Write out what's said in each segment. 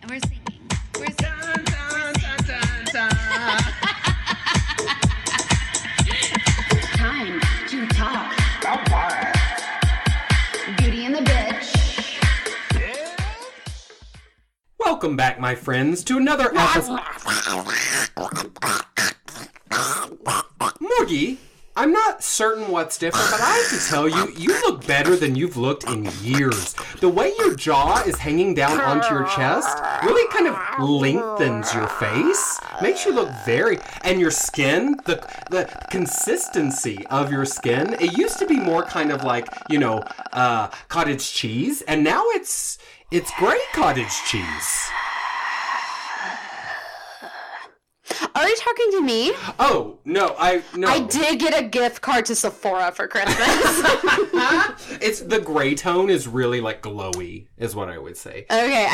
And we're singing. We're singing. Dun, dun, dun, dun, dun. Time to talk. Beauty and the Bitch. Welcome back, my friends, to another episode. Morgie, I'm not certain what's different, but I have to tell you, you look better than you've looked in years. The way your jaw is hanging down onto your chest really kind of lengthens your face. Makes you look very... And your skin, the consistency of your skin, it used to be more kind of like, cottage cheese, and now it's great cottage cheese. Are you talking to me? Oh, no. I did get a gift card to Sephora for Christmas. It's the gray tone is really like glowy, is what I would say. Okay,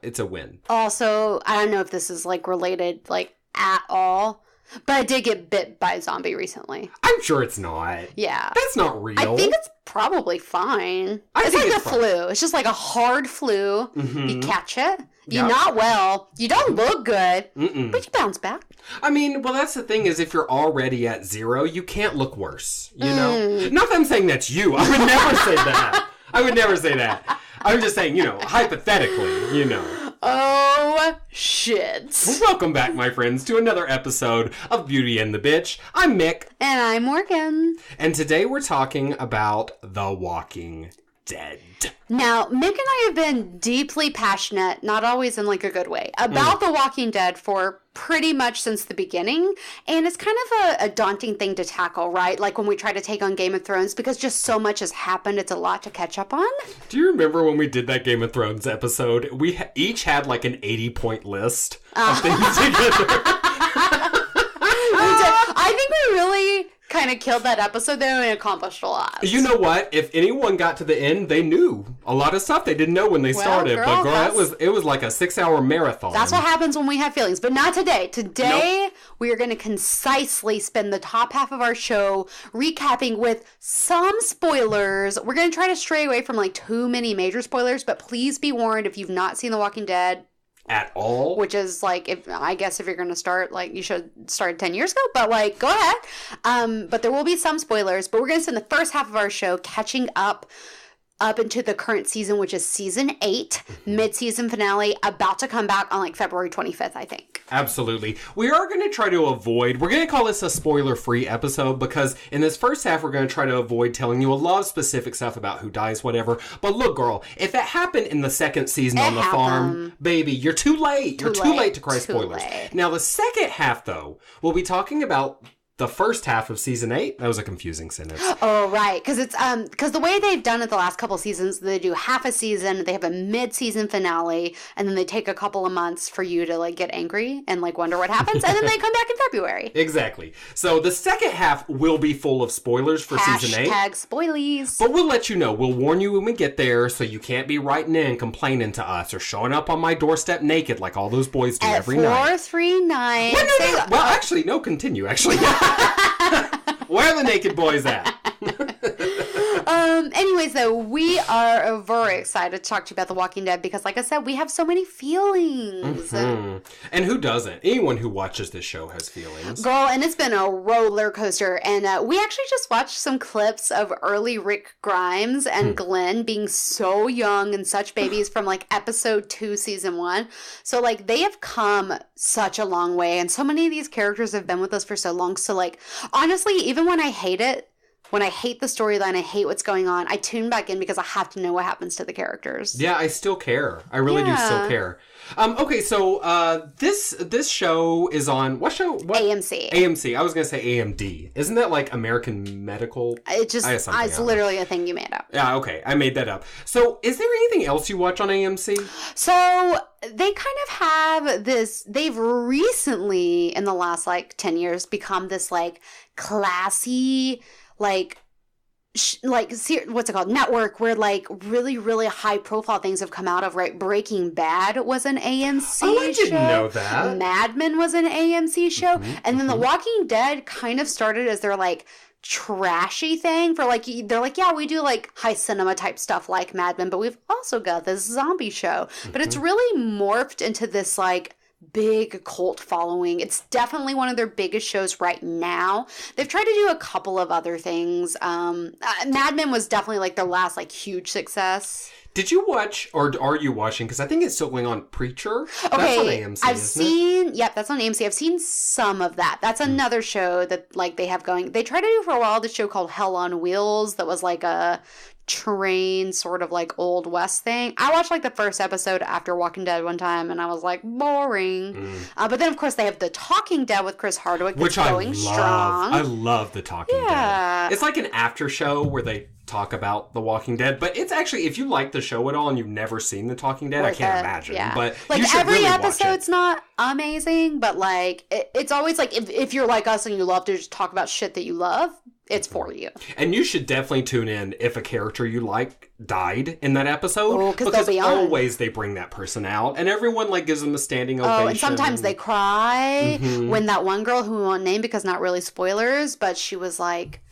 It's a win. Also, I don't know if this is like related like at all, but I did get bit by a zombie recently. I'm sure it's not. Yeah. That's not real. I think it's probably fine. It's like the flu. It's just like a hard flu. Mm-hmm. You catch it. You're not well. You don't look good. Mm-mm. But you bounce back. I mean, well, that's the thing is if you're already at zero, you can't look worse, you know? Not that I'm saying that's you. I would never say that. I'm just saying, hypothetically, Oh, shit. Welcome back, my friends, to another episode of Beauty and the Bitch. I'm Mick. And I'm Morgan. And today we're talking about The Walking Dead. Now, Mick and I have been deeply passionate, not always in like a good way, about The Walking Dead for pretty much since the beginning. And it's kind of a daunting thing to tackle, right? Like when we try to take on Game of Thrones, because just so much has happened, it's a lot to catch up on. Do you remember when we did that Game of Thrones episode? We each had like an 80-point list of things together. I think we really kind of killed that episode, though, and accomplished a lot. You know what? If anyone got to the end, they knew a lot of stuff they didn't know when they started. But it was like a 6-hour marathon. That's what happens when we have feelings. But not today. Today, we are going to concisely spend the top half of our show recapping with some spoilers. We're going to try to stray away from like too many major spoilers, but please be warned if you've not seen The Walking Dead at all, which is like, if you're going to start, like, you should start 10 years ago, but like, go ahead. But there will be some spoilers, but we're going to spend the first half of our show catching up into the current season, which is season 8, mid-season finale, about to come back on like February 25th, I think. Absolutely. We are going to try to avoid, we're going to call this a spoiler-free episode, because in this first half, we're going to try to avoid telling you a lot of specific stuff about who dies, whatever. But look, girl, if it happened in the second season on the farm, baby, you're too late. You're too late to cry spoilers. Now, the second half, though, we'll be talking about the first half of season 8. That was a confusing sentence. Oh, right. Because it's because the way they've done it the last couple seasons, they do half a season, they have a mid-season finale, and then they take a couple of months for you to like get angry and like wonder what happens, and then they come back in February. Exactly. So the second half will be full of spoilers for season 8. Hashtag spoilies. But we'll let you know. We'll warn you when we get there, so you can't be writing in complaining to us or showing up on my doorstep naked like all those boys do every night. 439. Well, actually, no, continue. Actually. Where are the naked boys at? Anyways, though, we are very excited to talk to you about The Walking Dead because, like I said, we have so many feelings. Mm-hmm. And who doesn't? Anyone who watches this show has feelings. Girl, and it's been a roller coaster. And we actually just watched some clips of early Rick Grimes and Glenn being so young and such babies from, like, episode 2, season 1. So, like, they have come such a long way. And so many of these characters have been with us for so long. So, like, honestly, even when I hate it, when I hate the storyline, I hate what's going on, I tune back in because I have to know what happens to the characters. Yeah, I still care. I really do still care. Okay, so this show is on... What show? What? AMC. AMC. I was going to say AMD. Isn't that like American Medical? It's literally a thing you made up. Yeah, okay. I made that up. So is there anything else you watch on AMC? So they kind of have this... They've recently, in the last like 10 years, become this like classy... what's it called? Network, where like really, really high profile things have come out of, right? Breaking Bad was an AMC show. Oh, I didn't know that. Mad Men was an AMC show. And then The Walking Dead kind of started as their like trashy thing for like, they're like, yeah, we do like high cinema type stuff like Mad Men, but we've also got this zombie show. But it's really morphed into this like big cult following. It's definitely one of their biggest shows right now. They've tried to do a couple of other things. Mad Men was definitely like their last like huge success. Did you watch, or are you watching, because I think it's still going on, Preacher? Okay, that's on AMC, I've isn't seen, it? Yep, that's on AMC. I've seen some of that. That's another show that like they have going. They tried to do for a while this show called Hell on Wheels that was like a train sort of like Old West thing. I watched like the first episode after Walking Dead one time and I was like, boring. But then of course they have The Talking Dead with Chris Hardwick that's Which going strong. I love The Talking Dead. It's like an after show where they talk about The Walking Dead, but it's actually, if you like the show at all and you've never seen The Talking Dead, I can't imagine. Yeah. But like you should every really episode's watch it. not amazing, but like it's always like if you're like us and you love to just talk about shit that you love, it's for you. And you should definitely tune in if a character you like died in that episode. Oh, because they'll be on. Always they bring that person out, and everyone like gives them a standing ovation. Oh, and sometimes they cry when that one girl who we won't name because not really spoilers, but she was like,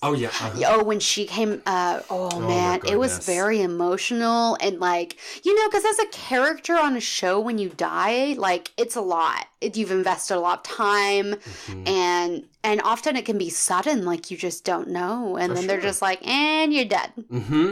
oh yeah. oh, when she came, man, it was very emotional and like, you know, because as a character on a show, when you die, like it's a lot. You've invested a lot of time, and often it can be sudden, like you just don't know, and then they're just like, and you're dead.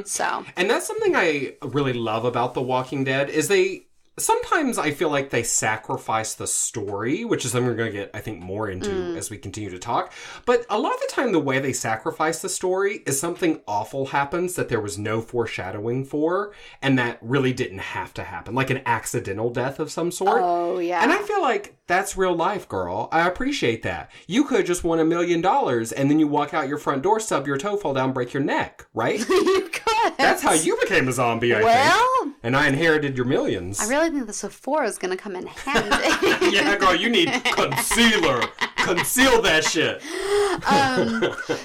So, and that's something I really love about The Walking Dead is they. Sometimes I feel like they sacrifice the story, which is something we're going to get, I think, more into as we continue to talk. But a lot of the time, the way they sacrifice the story is something awful happens that there was no foreshadowing for, and that really didn't have to happen, like an accidental death of some sort. Oh, yeah. And I feel like that's real life, girl. I appreciate that. You could have just won $1 million, and then you walk out your front door, stub your toe, fall down, break your neck, right? You could. That's how you became a zombie, I think. And I inherited your millions. I really think the Sephora is going to come in handy. Yeah, girl, you need concealer. Conceal that shit.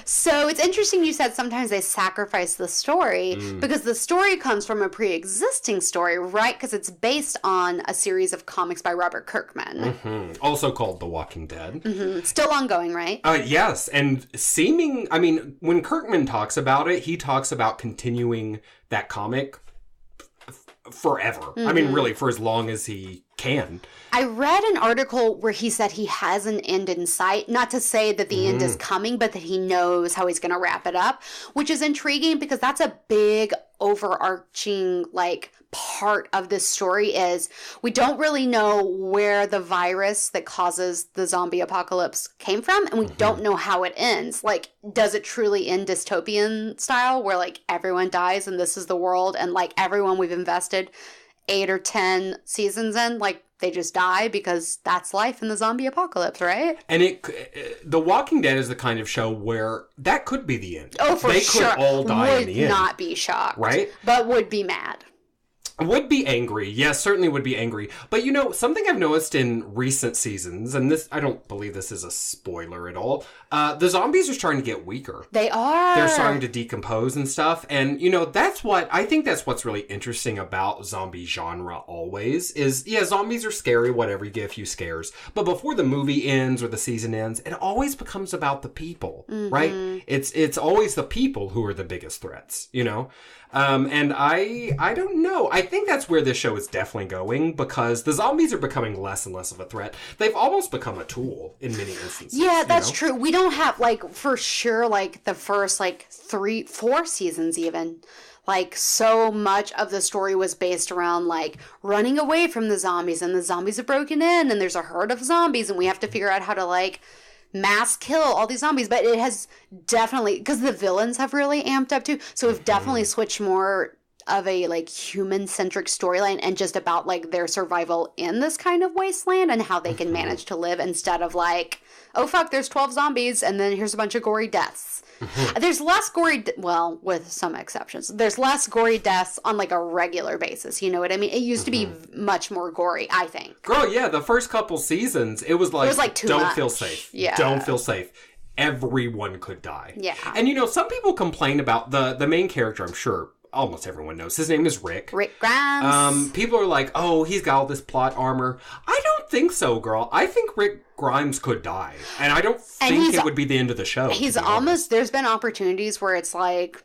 So it's interesting you said sometimes they sacrifice the story because the story comes from a pre-existing story, right? Because it's based on a series of comics by Robert Kirkman. Also called The Walking Dead. Still ongoing, right? Yes, and when Kirkman talks about it, he talks about continuing that comic forever. I mean, really, for as long as he can. I read an article where he said he has an end in sight. Not to say that the end is coming, but that he knows how he's going to wrap it up, which is intriguing because that's a big overarching, like, part of this story is we don't really know where the virus that causes the zombie apocalypse came from, and we don't know how it ends. Like, does it truly end dystopian style where like everyone dies and this is the world, and like everyone we've invested 8 or 10 seasons in, like they just die because that's life in the zombie apocalypse, right? And The Walking Dead is the kind of show where that could be the end. Oh, for sure. They could all die in the end. Would not be shocked. Right? But would be mad. Would be angry. Yes, certainly would be angry. But you know, something I've noticed in recent seasons, and this, I don't believe this is a spoiler at all, the zombies are starting to get weaker. They are. They're starting to decompose and stuff. And, you know, I think that's what's really interesting about zombie genre always is, yeah, zombies are scary, whatever, you get a few scares. But before the movie ends or the season ends, it always becomes about the people, right? It's always the people who are the biggest threats, you know? And I don't know. I think that's where this show is definitely going because the zombies are becoming less and less of a threat. They've almost become a tool in many instances. Yeah, that's true. We don't have, like, for sure, like, the first, like, 3-4 seasons even. Like, so much of the story was based around, like, running away from the zombies, and the zombies have broken in, and there's a herd of zombies, and we have to figure out how to, like, mass kill all these zombies. But it has definitely, because the villains have really amped up too, so we've definitely switched more of a like human-centric storyline and just about like their survival in this kind of wasteland and how they can manage to live instead of like, oh fuck, there's 12 zombies and then here's a bunch of gory deaths. There's less gory, well, with some exceptions, there's less gory deaths on like a regular basis, you know what I mean? It used to be much more gory, I think. Girl, yeah, the first couple seasons, it was like too don't much. feel safe. Yeah. Don't feel safe. Everyone could die. Yeah. And you know, some people complain about the main character, I'm sure almost everyone knows. His name is Rick. Rick Grimes. People are like, oh, he's got all this plot armor. I don't don't think so, girl. I think Rick Grimes could die. And I don't think it would be the end of the show. He's almost, there's been opportunities where it's like,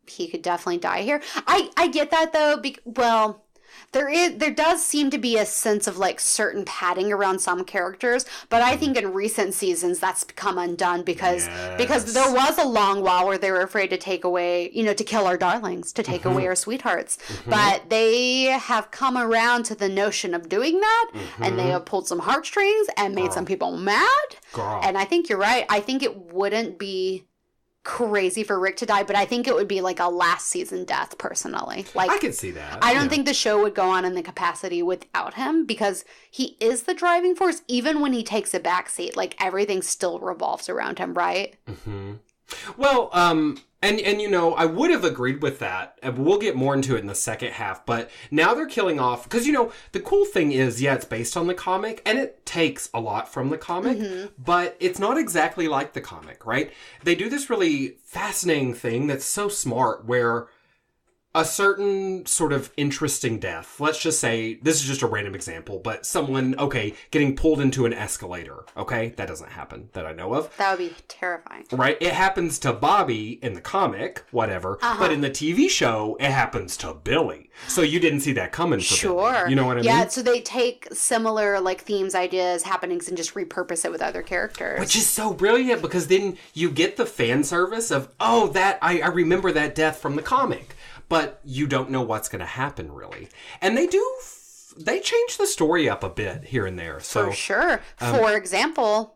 he could definitely die here. I get that though. Well, there does seem to be a sense of like certain padding around some characters, but I think in recent seasons that's become undone because there was a long while where they were afraid to take away, to kill our darlings, to take away our sweethearts. But they have come around to the notion of doing that, and they have pulled some heartstrings and made some people mad. And I think you're right. I think it wouldn't be crazy for Rick to die, but I think it would be like a last season death personally. Like, I can see that. I don't think the show would go on in the capacity without him because he is the driving force. Even when he takes a backseat, like everything still revolves around him, right? Well, and I would have agreed with that. We'll get more into it in the second half, but now they're killing off, because, the cool thing is, it's based on the comic, and it takes a lot from the comic, but it's not exactly like the comic, right? They do this really fascinating thing that's so smart, where a certain sort of interesting death, let's just say, this is just a random example, but someone, getting pulled into an escalator, that doesn't happen that I know of. That would be terrifying. Right? It happens to Bobby in the comic, whatever, but in the TV show, it happens to Billy. So you didn't see that coming for Billy. You know what I mean? Yeah, so they take similar, like, themes, ideas, happenings, and just repurpose it with other characters. Which is so brilliant, because then you get the fan service of, I remember that death from the comic. But you don't know what's going to happen, really. And they change the story up a bit here and there. So, for sure. For example,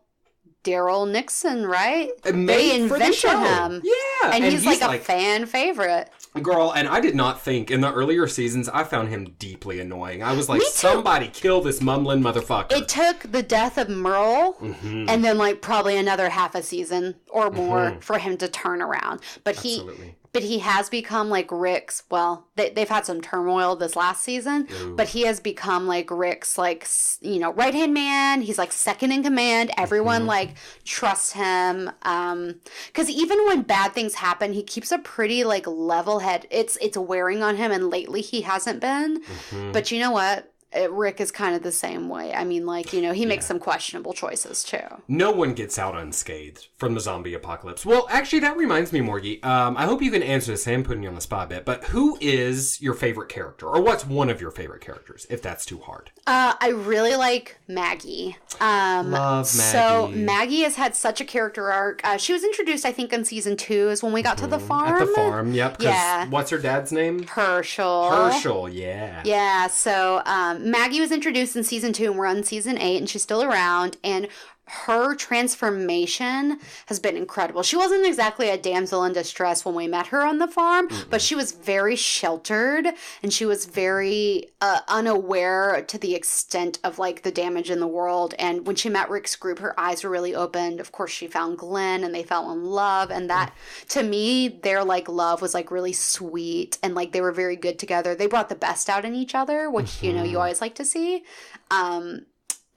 Daryl Nixon, right? They invented him. Yeah. And he's like a fan favorite. Girl, and I did not think, in the earlier seasons, I found him deeply annoying. I was like, somebody kill this mumbling motherfucker. It took the death of Merle, and then like probably another half a season or more for him to turn around. But he has become like Rick's, well, they've had some turmoil this last season, but he has become like Rick's, like, right-hand man. He's like second in command. Everyone like trusts him. Because even when bad things happen, he keeps a pretty like level head. It's wearing on him, and lately he hasn't been. But you know what? Rick is kind of the same way. I mean, like, he makes some questionable choices, too. No one gets out unscathed from the zombie apocalypse. Well, actually, that reminds me, Morgie. I hope you can answer this. I'm putting you on the spot a bit. But who is your favorite character? Or what's one of your favorite characters, if that's too hard? I really like Maggie. Love Maggie. So Maggie has had such a character arc. She was introduced, I think, in season 2 is when we got to the farm. At the farm, yep. Yeah. What's her dad's name? Herschel, yeah. Yeah, so Maggie was introduced in season 2, and we're on season 8, and she's still around, and her transformation has been incredible. She wasn't exactly a damsel in distress when we met her on the farm, but she was very sheltered, and she was very unaware to the extent of like the damage in the world. And when she met Rick's group, her eyes were really opened. Of course, she found Glenn, and they fell in love, and that, to me, their like love was like really sweet, and like they were very good together. They brought the best out in each other, which you always like to see.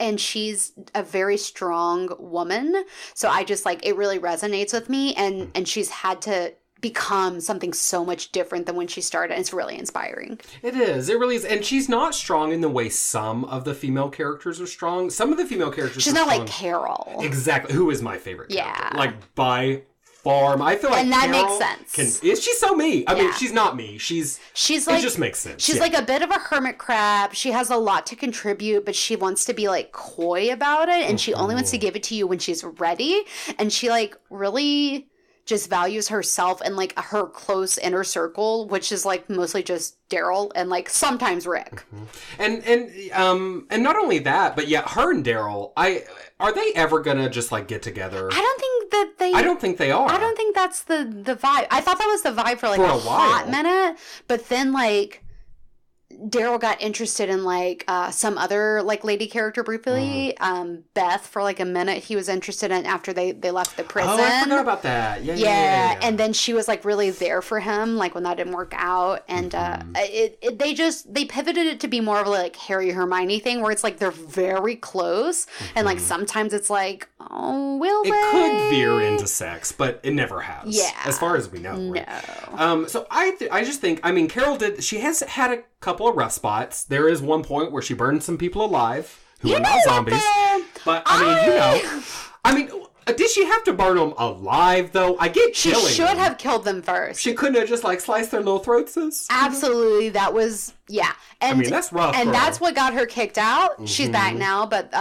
And she's a very strong woman. So I just like, it really resonates with me. And she's had to become something so much different than when she started. It's really inspiring. It is. It really is. And she's not strong in the way some of the female characters are strong. Some of the female characters She's not strong. Like Carol. Exactly. Who is my favorite character? Like by far. I feel like and that Carol makes sense. She's so me. I mean, she's not me. She's like, it just makes sense. She's like a bit of a hermit crab. She has a lot to contribute, but she wants to be like coy about it, and she only wants to give it to you when she's ready. And she like really just values herself and like her close inner circle, which is like mostly just Daryl and like sometimes Rick. And not only that, but yeah, her and Daryl, are they ever gonna just like get together? I don't think they are. I don't think that's the vibe. I thought that was the vibe for like a hot minute, but then like Daryl got interested in like some other like lady character briefly. Beth, for like a minute, he was interested in after they left the prison. Oh, I forgot about that. Yeah. And then she was like really there for him, like when that didn't work out. And they pivoted it to be more of a like Harry Hermione thing, where it's like they're very close, and like sometimes it's like, oh, will they? It could veer into sex, but it never has. Yeah, as far as we know. No. Right? So I just think, Carol she has had a couple of rough spots. There is one point where she burned some people alive. who are not zombies. But, I mean, did she have to burn them alive, though? I get killing them. She should have killed them first. She couldn't have just, like, sliced their little throats? Absolutely. That was, yeah. And, I mean, that's rough, And girl. that's what got her kicked out. She's back now, but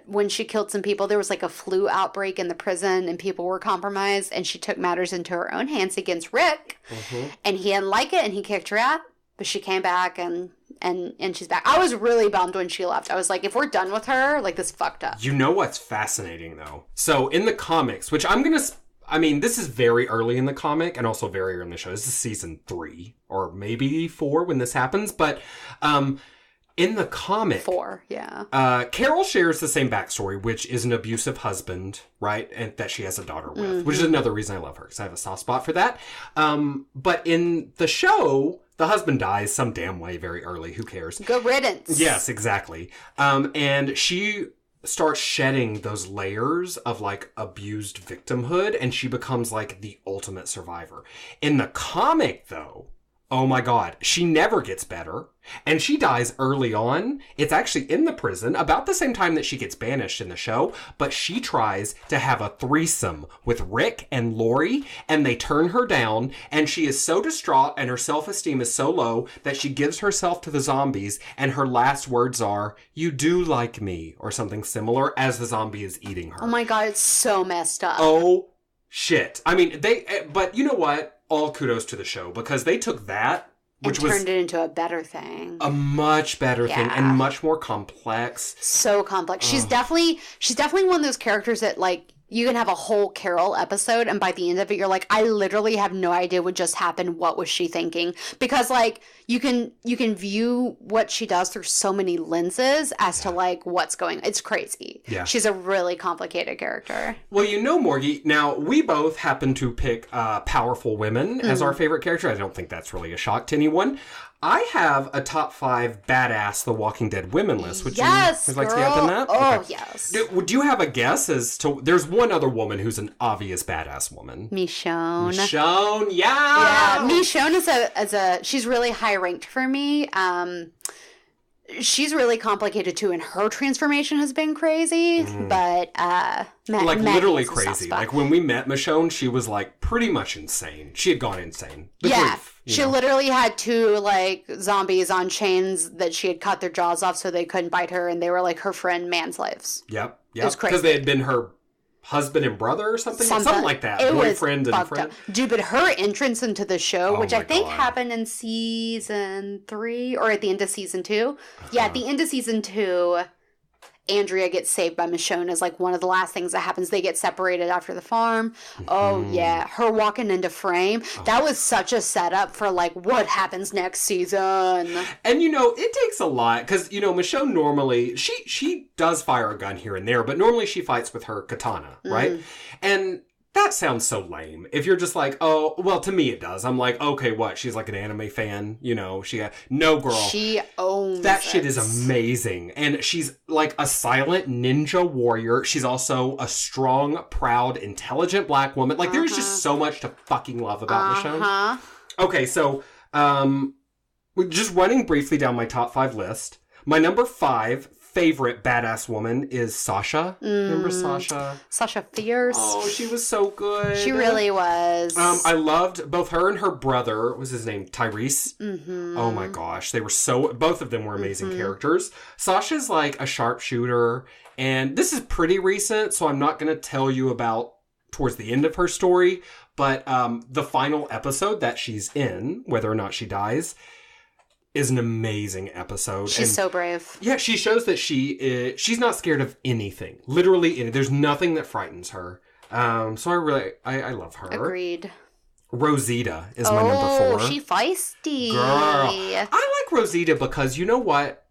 when she killed some people, there was, like, a flu outbreak in the prison, and people were compromised, and she took matters into her own hands against Rick, and he didn't like it, and he kicked her out, but she came back, and she's back. I was really bummed when she left. I was like, if we're done with her, like, this fucked up. You know what's fascinating, though? So, in the comics, which I'm going to... I mean, this is very early in the comic and also very early in the show. This is season 3 or maybe 4 when this happens. But in the comic... 4, yeah. Carol shares the same backstory, which is an abusive husband, right? And that she has a daughter with, which is another reason I love her, because I have a soft spot for that. But in the show... The husband dies some damn way very early. Who cares? Good riddance. Yes, exactly. And she starts shedding those layers of, like, abused victimhood, and she becomes, like, the ultimate survivor. In the comic, though, oh my God, she never gets better. And she dies early on. It's actually in the prison about the same time that she gets banished in the show. But she tries to have a threesome with Rick and Lori, and they turn her down. And she is so distraught and her self-esteem is so low that she gives herself to the zombies. And her last words are, "You do like me," or something similar, as the zombie is eating her. Oh my God, it's so messed up. Oh, shit. I mean, but you know what? All kudos to the show, because they took that, which and turned it into a better thing. A much better thing and much more complex. So complex. She's definitely one of those characters that, like, you can have a whole Carol episode, and by the end of it, you're like, I literally have no idea what just happened. What was she thinking? Because, like, you can view what she does through so many lenses as to, like, what's going on. It's crazy. Yeah. She's a really complicated character. Well, you know, Morgie, now, we both happen to pick powerful women as our favorite character. I don't think that's really a shock to anyone. I have a top 5 badass The Walking Dead women list. Would you like to be up in that? Oh, okay. Yes. Do you have a guess as to... There's one other woman who's an obvious badass woman. Michonne. Michonne, yeah! Yeah, Michonne she's really high ranked for me. She's really complicated too, and her transformation has been crazy, but literally crazy. Like, when we met Michonne, she was, like, pretty much insane. She had gone insane. The grief. She literally had 2, like, zombies on chains that she had cut their jaws off so they couldn't bite her, and they were, like, her friend man-slaves. Yep. It was crazy. Because they had been her husband and brother or something like that. Boyfriend and friend. Dude, but her entrance into the show, which I think happened in season 3, or at the end of season 2. Yeah, at the end of season 2... Andrea gets saved by Michonne is, like, one of the last things that happens. They get separated after the farm. Oh, yeah. Her walking into frame. That was such a setup for, like, what happens next season. And, you know, it takes a lot. Because, you know, Michonne normally, she does fire a gun here and there. But normally she fights with her katana, right? And... that sounds so lame. If you're just like, oh, well, to me it does. I'm like, okay, what? She's like an anime fan, you know? No, girl. She owns that shit is amazing. And she's like a silent ninja warrior. She's also a strong, proud, intelligent black woman. Like, there's just so much to fucking love about Michonne. Okay, so, just running briefly down my top 5 list. My number 5 favorite badass woman is Sasha. Remember Sasha? Sasha Fierce. Oh, she was so good. She really was. I loved both her and her brother. What was his name? Tyrese. Oh my gosh. Both of them were amazing characters. Sasha's like a sharpshooter, and this is pretty recent, so I'm not going to tell you about towards the end of her story, but the final episode that she's in, whether or not she dies, is an amazing episode. She's so brave. Yeah, she shows that she's not scared of anything. Literally anything. There's nothing that frightens her. So I love her. Agreed. Rosita is my number 4. Oh, she feisty. Girl. I like Rosita because, you know what?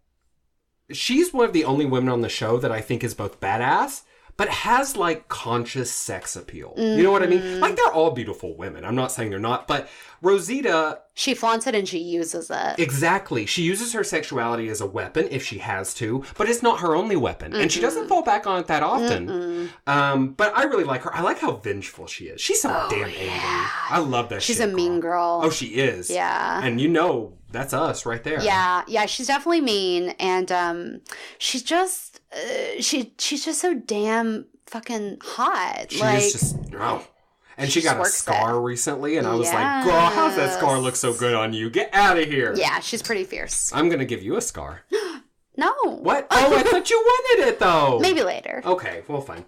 She's one of the only women on the show that I think is both badass, but has, like, conscious sex appeal. You know what I mean? Like, they're all beautiful women. I'm not saying they're not, but Rosita... she flaunts it and she uses it. Exactly. She uses her sexuality as a weapon if she has to, but it's not her only weapon. And she doesn't fall back on it that often. But I really like her. I like how vengeful she is. She's so damn angry. I love that She's a mean girl. Oh, she is. Yeah. And you know, that's us right there. Yeah. Yeah, she's definitely mean. And she's just... she's just so damn fucking hot. She like, is just, oh. And she got a works scar it. recently, and I was like, girl, how's that scar look so good on you? Get out of here. Yeah, she's pretty fierce. I'm going to give you a scar. No. What? Oh, I thought you wanted it, though. Maybe later. Okay, well, fine.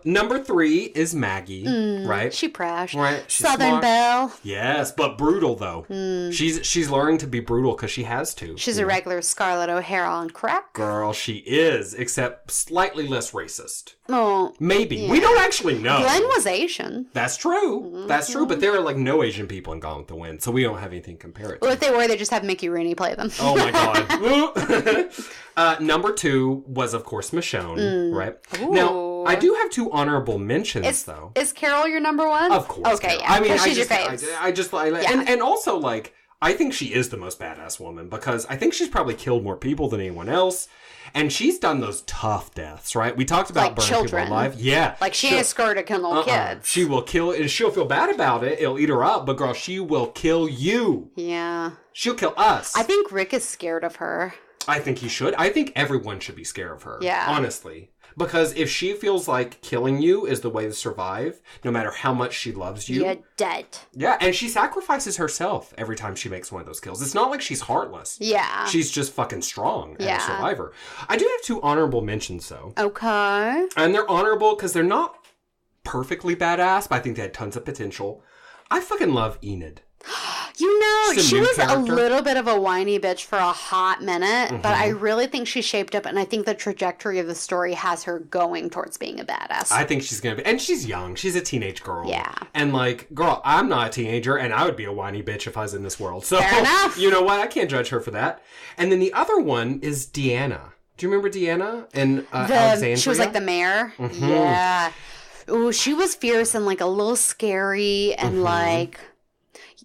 Number 3 is Maggie, right? She prash. Right. She's Southern smart. Belle. Yes, but brutal, though. She's learning to be brutal because she has to. She's a regular Scarlett O'Hara on crack. Girl, she is, except slightly less racist. Oh. Maybe. Yeah. We don't actually know. Glenn was Asian. That's true. That's true, but there are like no Asian people in Gone with the Wind, so we don't have anything to compare it to. Well, if they were, they just have Mickey Rooney play them. Oh my god. Number 2 was, of course, Michonne, right? Ooh. Now, I do have 2 honorable mentions, though. Is Carol your number 1? Of course. Okay, Carol. yeah. I mean, she's your fave. I just like, and also, like, I think she is the most badass woman because I think she's probably killed more people than anyone else. And she's done those tough deaths, right? We talked about Like burning children. people alive. Yeah. Like, she ain't scared to kill no kids. She will kill, and she'll feel bad about it. It'll eat her up, but girl, she will kill you. Yeah. She'll kill us. I think Rick is scared of her. I think he should. I think everyone should be scared of her. Yeah. Honestly. Because if she feels like killing you is the way to survive, no matter how much she loves you. You're dead. Yeah, and she sacrifices herself every time she makes one of those kills. It's not like she's heartless. Yeah. She's just fucking strong and Yeah. a survivor. I do have 2 honorable mentions, though. Okay. And they're honorable because they're not perfectly badass, but I think they had tons of potential. I fucking love Enid. You know, She's a she new was character. a little bit of a whiny bitch for a hot minute, but I really think she shaped up, and I think the trajectory of the story has her going towards being a badass. I think she's gonna be, and she's young. She's a teenage girl. Yeah. And like, girl, I'm not a teenager, and I would be a whiny bitch if I was in this world. So, Fair enough. you know what? I can't judge her for that. And then the other one is Deanna. Do you remember Deanna in Alexandria? She was like the mayor. Yeah. Ooh, she was fierce and like a little scary and like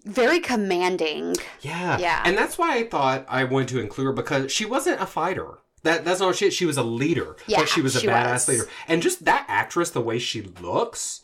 very commanding. Yeah. Yeah. And that's why I thought I wanted to include her because she wasn't a fighter. That's not shit. She was a leader. Yeah, but she was a she badass was. leader. And just that actress, the way she looks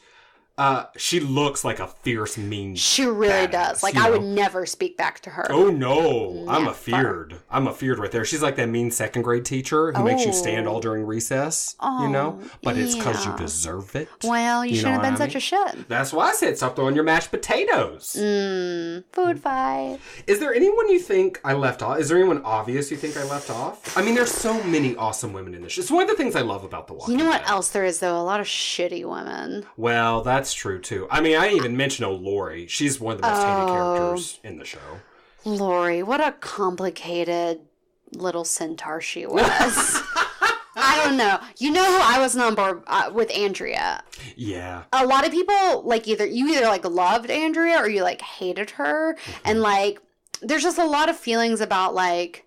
like a fierce, mean She really badass, does. Like, you I would know? never speak back to her. Oh no, I'm Never. afeared. I'm afeared right there. She's like that mean second grade teacher who makes you stand all during recess, you know? But it's because you yeah. deserve it. Well, you know shouldn't have what been I such a shit. That's why I said stop throwing your mashed potatoes. Food fight. Is there anyone you think I left off? Is there anyone obvious you think I left off? I mean, there's so many awesome women in this show. It's one of the things I love about The Walking You know what Dead. else there is, though? A lot of shitty women. Well, that's true, too. I mean, I didn't even mention Lori. She's one of the most hated characters in the show. Lori, what a complicated little centaur she was. I don't know. You know who I wasn't on board with Andrea? Yeah. A lot of people, like, either like loved Andrea or you like hated her. And like, there's just a lot of feelings about like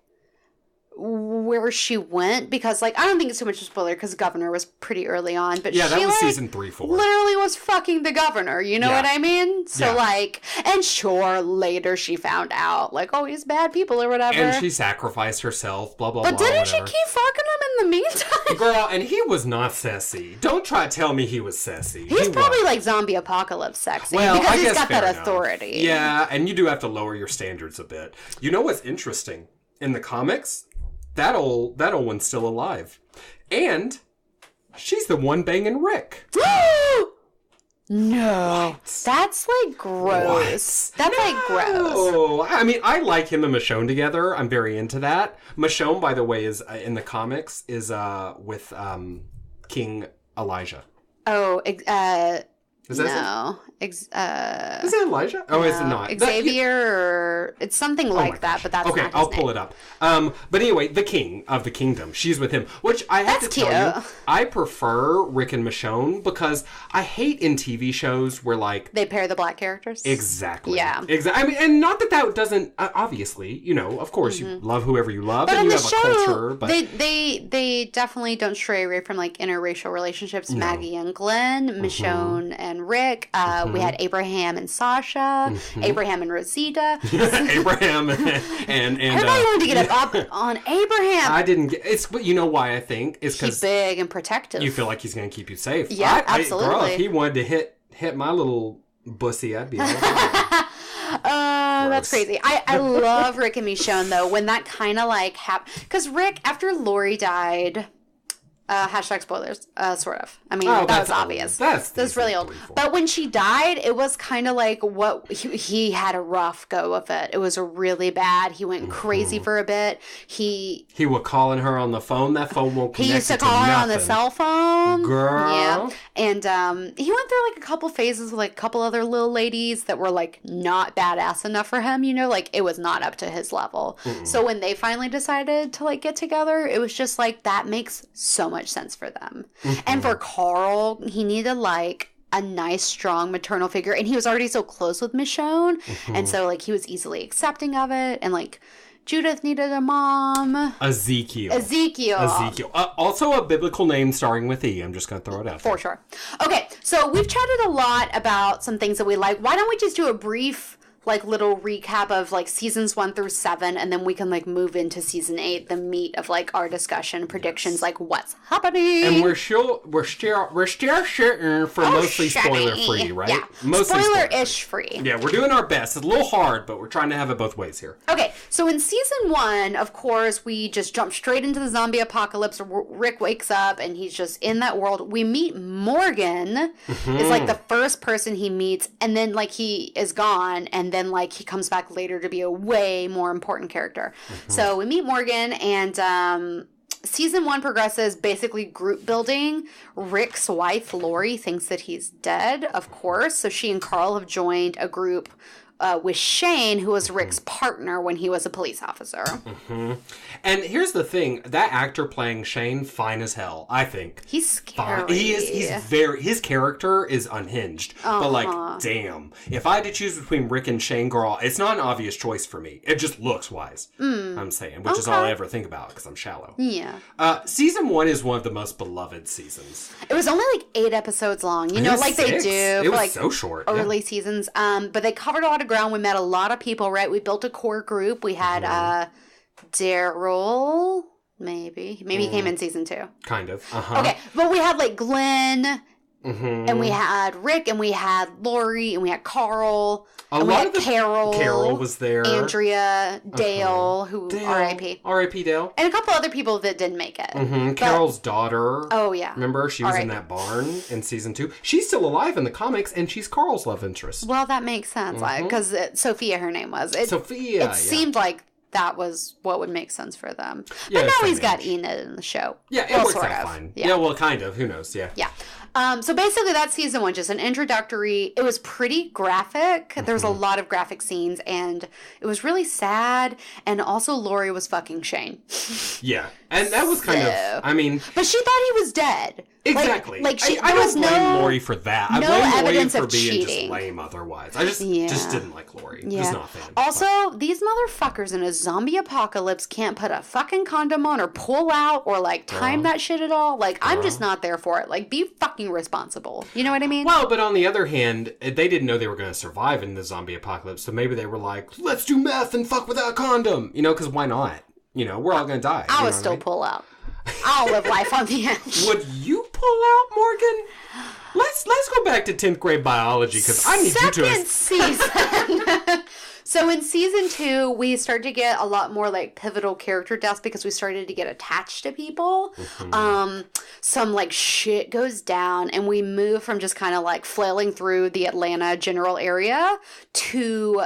where she went because like I don't think it's too much of a spoiler because Governor was pretty early on, but Yeah, she that was like, season 3-4. literally was fucking the governor, you know Yeah. what I mean? So Yeah. like, and sure, later she found out like, oh, he's bad people or whatever. And she sacrificed herself, blah, blah, but blah, didn't she whatever. keep fucking him in the meantime? Girl, and he was not sassy. Don't try to tell me he was sassy. He's He probably was. like zombie apocalypse sexy Well, because I he's guess got fair that enough. authority. Yeah, and you do have to lower your standards a bit. You know what's interesting? In the comics, that old one's still alive. And she's the one banging Rick. No. That's like gross. That's like gross. Oh, I mean, I like him and Michonne together. I'm very into that. Michonne, by the way, is in the comics is with King Elijah. Oh, Is that no. Is it Elijah? Oh, is it not? Xavier or it's something like that, but that's okay. not his I'll name. pull it up. But anyway, the king of the kingdom, she's with him. Which I have That's to tell cute. you, I prefer Rick and Michonne because I hate in TV shows where like They pair the black characters. exactly, Yeah. exactly. I mean, and not that doesn't obviously, you know, of course you love whoever you love, But and in you the have show, a culture. But they definitely don't stray away from like interracial relationships. Maggie and Glenn, Michonne and Rick. We had Abraham and Sasha, Abraham and Rosita. Abraham and Everybody wanted to get up on Abraham. I didn't get it's, but you know why I think it's He's because big and protective. you feel like he's going to keep you safe. Yeah, girl, absolutely. if he wanted to hit my little bussy, I'd be all over it. That's crazy. I love Rick and Michonne though when that kind of like happened because Rick after Lori died Hashtag spoilers, sort of. I mean, Oh, that was that's obvious. old. That's really old. But when she died, it was kind of like he had a rough go of it. It was really bad. He went crazy for a bit. He was calling her on the phone. That phone won't connect. He used to call her on the cell phone. Girl. Yeah. And he went through like a couple phases with like a couple other little ladies that were like not badass enough for him, you know, like it was not up to his level. So when they finally decided to like get together, it was just like that makes so much sense for them. And for Carl, he needed like a nice, strong maternal figure. And he was already so close with Michonne. And so like he was easily accepting of it. And like Judith needed a mom. Ezekiel. Also a biblical name starting with E. I'm just going to throw it out there. For sure. Okay, so we've chatted a lot about some things that we like. Why don't we just do a brief like little recap of like seasons 1 through 7, and then we can like move into season 8, the meat of like our discussion, predictions, like what's happening. And we're still shooting for mostly spoiler free, right? Yeah, mostly spoiler-ish free. Yeah, we're doing our best. It's a little hard, but we're trying to have it both ways here. Okay, so in season 1, of course, we just jump straight into the zombie apocalypse. Rick wakes up and he's just in that world. We meet Morgan. Is like the first person he meets, and then like he is gone, and then like he comes back later to be a way more important character. So we meet Morgan, and season 1 progresses basically group building. Rick's wife Lori thinks that he's dead, of course, so she and Carl have joined a group with Shane, who was Rick's partner when he was a police officer. And here's the thing, that actor playing Shane, fine as hell, I think. He's scary. His character is unhinged. But like, damn. If I had to choose between Rick and Shane, girl, it's not an obvious choice for me. It just looks wise, I'm saying, which is all I ever think about because I'm shallow. Yeah. Season 1 is one of the most beloved seasons. It was only like 8 episodes long, you know, like 6. They do. It was like so short. Early seasons. But they covered a lot of ground. We met a lot of people, right? We built a core group. We had Daryl, maybe he came in season 2. Kind of. Okay, but we had like Glenn, and we had Rick, and we had Lori, and we had Carl. Carol was there. Andrea, Dale, who R.I.P. R.I.P. Dale. And a couple other people that didn't make it. Carol's daughter. Oh, yeah. Remember? She was in that barn in season 2. She's still alive in the comics, and she's Carl's love interest. Well, that makes sense. Because Sophia, her name was. It seemed like that was what would make sense for them. But now he's got Enid in the show. Yeah, it works out fine. Yeah, well, kind of. Who knows? Yeah. Yeah. So basically that's season 1, just an introductory. It was pretty graphic. There's a lot of graphic scenes, and it was really sad. And also Lori was fucking Shane. Yeah. And that was kind of, I mean... But she thought he was dead. Exactly. Like I don't blame Lori for that. I blame Lori for being cheating. just lame otherwise. I just didn't like Lori. Yeah. Just not a fan. Also, these motherfuckers in a zombie apocalypse can't put a fucking condom on or pull out or like time that shit at all. Like, I'm just not there for it. Like, be fucking responsible. You know what I mean? Well, but on the other hand, they didn't know they were going to survive in the zombie apocalypse, so maybe they were like, let's do meth and fuck without a condom. You know, because why not? You know, we're all going to die. I would still pull out. I'll live life on the edge. Would you pull out, Morgan? Let's go back to 10th grade biology, because I need you to... Second season. So in season 2, we started to get a lot more like pivotal character deaths because we started to get attached to people. Some like shit goes down, and we move from just kind of like flailing through the Atlanta general area to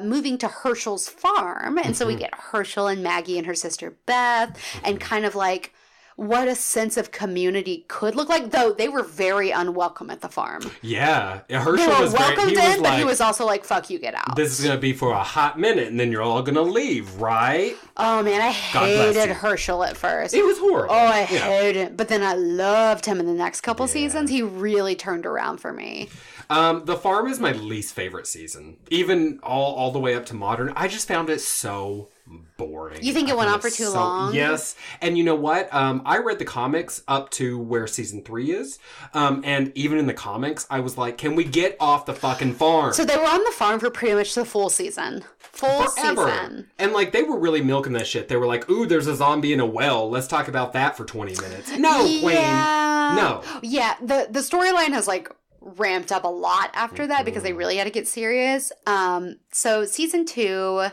moving to Herschel's farm. And so we get Herschel and Maggie and her sister Beth, and kind of like what a sense of community could look like, though they were very unwelcome at the farm. Yeah. Herschel was welcomed in, but he was also like, fuck you, get out. This is going to be for a hot minute, and then you're all going to leave, right? Oh, man, I hated Herschel at first. It was horrible. Oh, I hated him. But then I loved him in the next couple seasons. He really turned around for me. The farm is my least favorite season. Even all the way up to modern. I just found it so boring. You think it went on for too long? Yes. And you know what? I read the comics up to where season 3 is. And even in the comics, I was like, can we get off the fucking farm? So they were on the farm for pretty much the full season. Season. And like, they were really milking that shit. They were like, ooh, there's a zombie in a well. Let's talk about that for 20 minutes. No, Queen. No. Yeah. The storyline has like ramped up a lot after that because they really had to get serious. So season 2...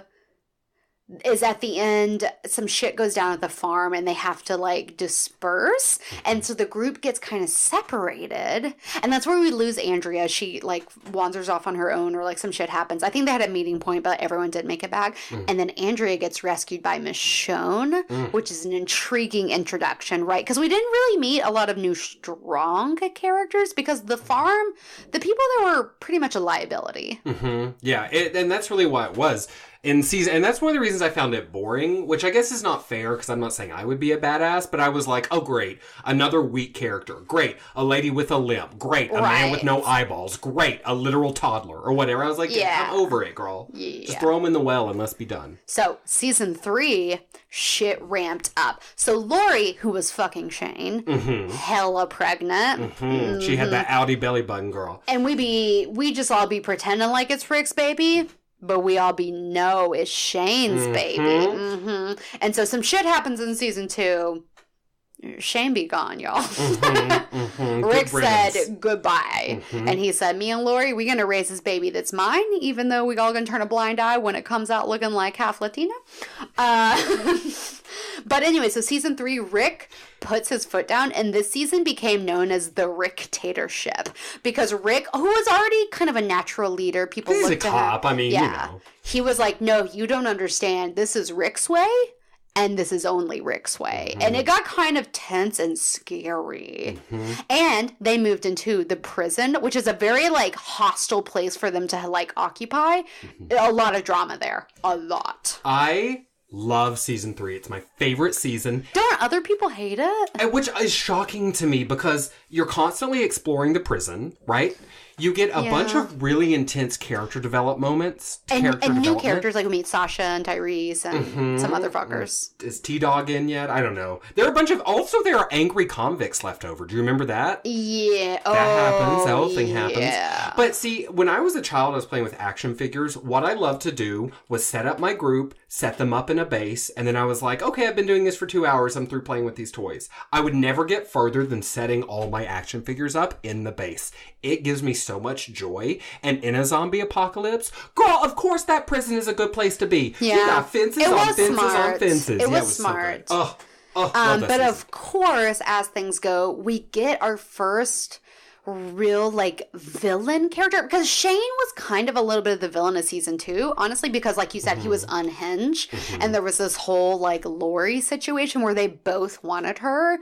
is at the end, some shit goes down at the farm and they have to like disperse. And so the group gets kind of separated. And that's where we lose Andrea. She like wanders off on her own or like some shit happens. I think they had a meeting point, but everyone did make it back. And then Andrea gets rescued by Michonne, which is an intriguing introduction, right? Because we didn't really meet a lot of new strong characters because the farm, the people there were pretty much a liability. Yeah, and that's really why it was. In season, and that's one of the reasons I found it boring, which I guess is not fair because I'm not saying I would be a badass, but I was like, oh great, another weak character, great, a lady with a limp, great, a man with no eyeballs, great, a literal toddler or whatever. I was like, yeah, I'm over it, girl. Yeah. Just throw him in the well and let's be done. So season 3, shit ramped up. So Lori, who was fucking Shane, hella pregnant, she had that Audi belly button, girl, and we just all be pretending like it's Rick's baby. But we all know it's Shane's baby. And so some shit happens in season 2. Shane be gone, y'all. Rick said goodbye. And he said, me and Lori, we going to raise this baby that's mine, even though we all going to turn a blind eye when it comes out looking like half Latina. But anyway, so season 3, Rick puts his foot down, and this season became known as the Rick-tatorship. Because Rick, who was already kind of a natural leader, people looked at him. He's a cop, I mean, you know. He was like, no, you don't understand. This is Rick's way, and this is only Rick's way. And it got kind of tense and scary. And they moved into the prison, which is a very, like, hostile place for them to, like, occupy. A lot of drama there. A lot. I love season 3. It's my favorite season. Don't other people hate it? Which is shocking to me because you're constantly exploring the prison, right? You get a bunch of really intense character development moments. And new characters, like we meet Sasha and Tyrese and some other fuckers. Is T-Dog in yet? I don't know. There are a bunch of... Also, there are angry convicts left over. Do you remember that? Yeah. That happens. That whole thing happens. But see, when I was a child, I was playing with action figures. What I loved to do was set up my group, set them up in a base, and then I was like, okay, I've been doing this for 2 hours. I'm through playing with these toys. I would never get further than setting all my action figures up in the base. It gives me so much joy. And in a zombie apocalypse, girl, of course that prison is a good place to be. Yeah. You got fences on fences on fences. It was smart. So but season. Of course, as things go, we get our first real, like, villain character. Because Shane was kind of a little bit of the villain of season 2, honestly, because, like you said, he was unhinged. And there was this whole, like, Lori situation where they both wanted her.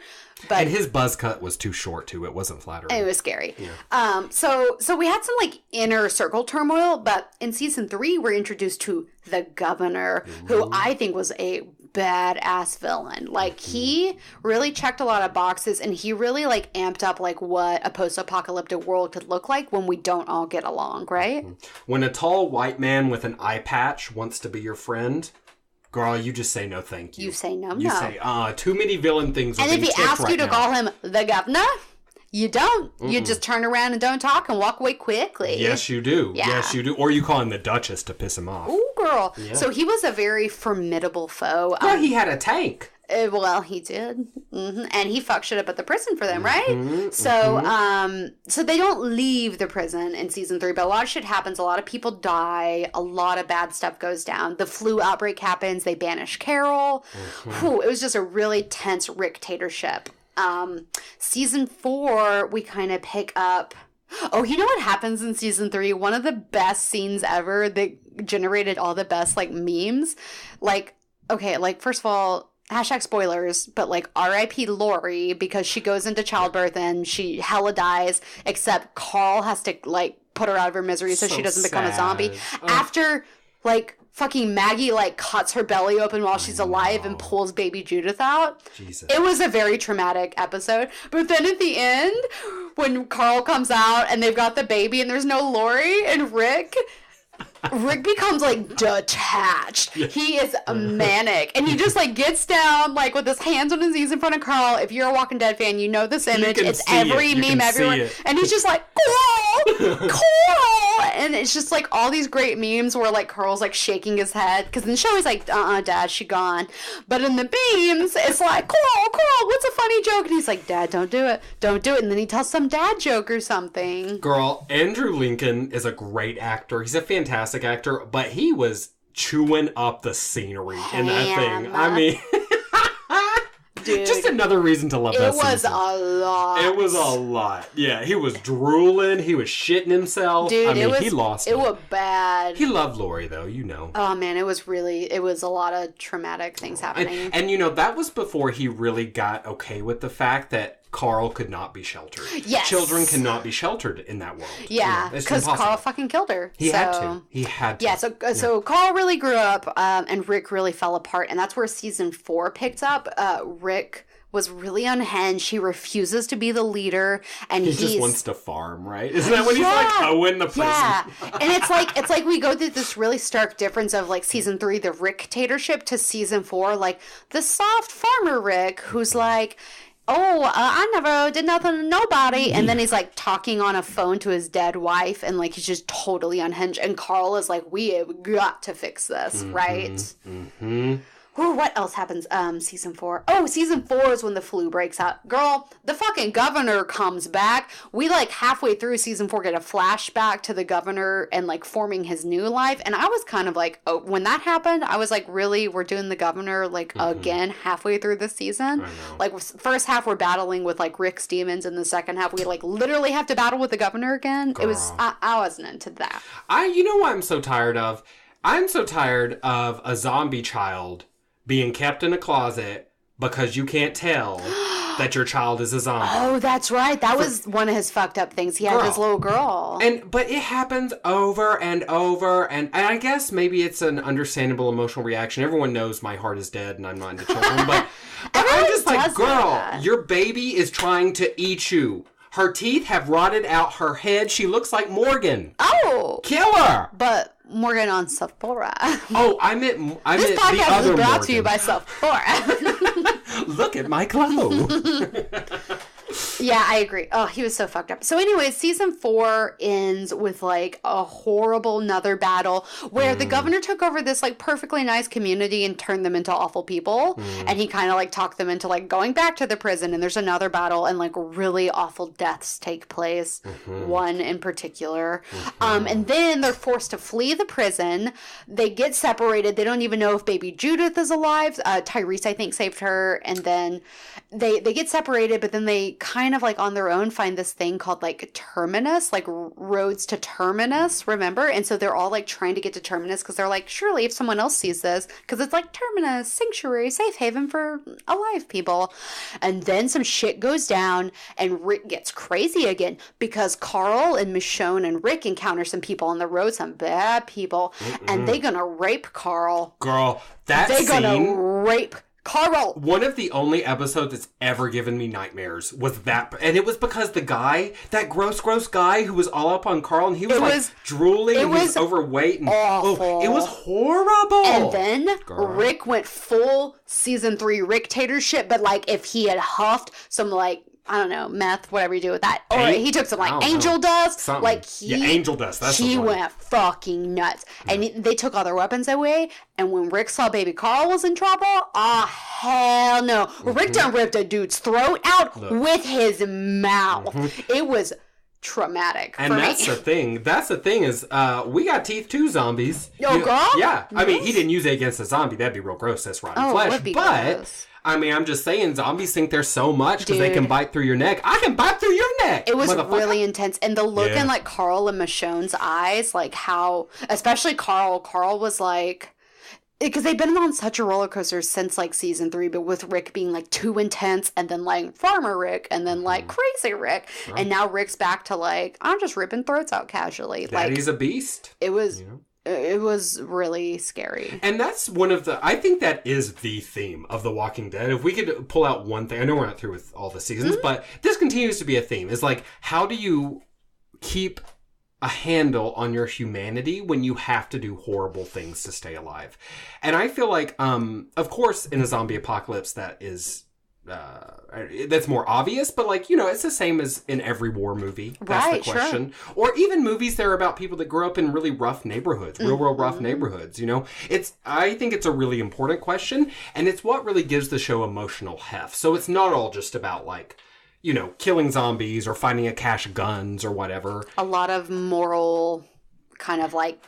But and his buzz cut was too short, too. It wasn't flattering. It was scary. Yeah. So we had some, like, inner circle turmoil. But in season 3, we're introduced to the governor, who I think was a badass villain. Like, he really checked a lot of boxes, and he really, like, amped up, like, what a post-apocalyptic world could look like when we don't all get along, right? When a tall white man with an eye patch wants to be your friend, girl, you just say no thank you. You say no. You say, too many villain things. And if he asks you to call him the governor, you don't. You just turn around and don't talk and walk away quickly. Yes, you do. Yeah. Yes, you do. Or you call him the Duchess to piss him off. Ooh, girl. Yeah. So he was a very formidable foe. Well, he had a tank. Well, he did. And he fucked shit up at the prison for them, right? So they don't leave the prison in season 3, but a lot of shit happens. A lot of people die. A lot of bad stuff goes down. The flu outbreak happens. They banish Carol. Whew, it was just a really tense Rick-tatorship. Season 4, we kind of pick up... Oh, you know what happens in season 3? One of the best scenes ever that generated all the best, like, memes. Like, okay, like, first of all... Hashtag spoilers, but like R.I.P. Lori, because she goes into childbirth and she hella dies, except Carl has to like put her out of her misery so she doesn't become a zombie. After like fucking Maggie like cuts her belly open while she's alive and pulls baby Judith out. Jesus. It was a very traumatic episode. But then at the end, when Carl comes out and they've got the baby and there's no Lori and Rick becomes like detached. He is manic, and he just like gets down like with his hands on his knees in front of Carl. If you're a Walking Dead fan, you know this image. It's every meme everywhere, and he's just like Carl, and it's just like all these great memes where like Carl's like shaking his head because in the show he's like, Dad, she gone, but in the memes it's like Carl, what's a funny joke? And he's like, Dad, don't do it, and then he tells some dad joke or something. Girl, Andrew Lincoln is a great actor. He's a fantastic actor, but he was chewing up the scenery in that thing. I mean... Dude, just another reason to love that season. It was a lot. It was a lot. Yeah, he was drooling. He was shitting himself. Dude, he lost it. It was bad. He loved Lori, though, you know. Oh, man, it was a lot of traumatic things happening. And you know, that was before he really got okay with the fact that Carl could not be sheltered. Yes. Children cannot be sheltered in that world. Yeah, because Carl fucking killed her. He had to. Yeah, so Carl really grew up, and Rick really fell apart, and that's where season 4 picked up. Rick was really unhinged. He refuses to be the leader, and he just wants to farm, right? Isn't that when he's like, oh, in the prison? Yeah, and it's like we go through this really stark difference of like season 3, the Rick-tatorship, to season 4, like the soft farmer Rick, who's like, I never did nothing to nobody. And then he's like talking on a phone to his dead wife, and like he's just totally unhinged. And Carl is like, we have got to fix this, right? Mm-hmm. Ooh, what else happens? Season 4. Oh, season 4 is when the flu breaks out. Girl, the fucking governor comes back. We like halfway through season 4 get a flashback to the governor and like forming his new life. And I was kind of like, oh, when that happened, I was like, really? We're doing the governor like again halfway through the season? Like first half we're battling with like Rick's demons, and the second half we like literally have to battle with the governor again. Girl. It was, I wasn't into that. You know what I'm so tired of? I'm so tired of a zombie child being kept in a closet because you can't tell that your child is a zombie. Oh, that's right. That was one of his fucked up things. He had this little girl. But it happens over and over, and I guess maybe it's an understandable emotional reaction. Everyone knows my heart is dead and I'm not into children, but I'm just like, girl, your baby is trying to eat you. Her teeth have rotted out her head. She looks like Morgan. Oh. Kill her. But Morgan on Sephora. Oh, I meant this the podcast other is brought Morgan. to you by Sephora. Look at my glow. Yeah, I agree. Oh, he was so fucked up. So anyways, season 4 ends with like a horrible another battle where the governor took over this like perfectly nice community and turned them into awful people. And he kind of like talked them into like going back to the prison, and there's another battle and like really awful deaths take place. One in particular. And then they're forced to flee the prison. They get separated. They don't even know if baby Judith is alive. Tyrese, I think, saved her. And then they get separated, but then they kind of like on their own find this thing called like Terminus, like roads to Terminus, remember? And so they're all like trying to get to Terminus because they're like, surely if someone else sees this, because it's like Terminus, sanctuary, safe haven for alive people. And then some shit goes down and Rick gets crazy again because Carl and Michonne and Rick encounter some people on the road, some bad people, and they gonna rape Carl. Girl, they gonna rape Carl. One of the only episodes that's ever given me nightmares was that. And it was because the guy, that gross guy who was all up on Carl, and he was drooling and he was overweight. And, awful. It was horrible. And then Rick went full season 3 Rick-tatorship, but like if he had huffed some like, I don't know, meth, whatever you do with that. Or he took some like angel dust. Something. Like angel dust. That's he went fucking nuts. And they took all their weapons away. And when Rick saw baby Carl was in trouble, hell no. Rick done ripped a dude's throat out with his mouth. It was traumatic. And that's the thing. That's the thing is, we got teeth too, zombies. Oh, girl? Yeah. I mean, he didn't use it against a zombie. That'd be real gross. That's rotten flesh. Would be but gross. I mean, I'm just saying, zombies think they're so much because they can bite through your neck. I can bite through your neck. It was really intense. And the look in like Carl and Michonne's eyes, like how, especially Carl was like, because they've been on such a roller coaster since like season 3, but with Rick being like too intense, and then like Farmer Rick, and then like Crazy Rick, and now Rick's back to like, I'm just ripping throats out casually. Daddy's a beast. It was. It was really scary. And that's one of the, I think that is the theme of The Walking Dead. If we could pull out one thing, I know we're not through with all the seasons, but this continues to be a theme. Is like, how do you keep a handle on your humanity when you have to do horrible things to stay alive? And I feel like, of course, in a zombie apocalypse, that is, that's more obvious, but like, you know, it's the same as in every war movie. That's the question. Sure. Or even movies that are about people that grew up in really rough neighborhoods, real rough neighborhoods, you know? I think it's a really important question, and it's what really gives the show emotional heft. So it's not all just about like, you know, killing zombies or finding a cache of guns or whatever. A lot of moral kind of like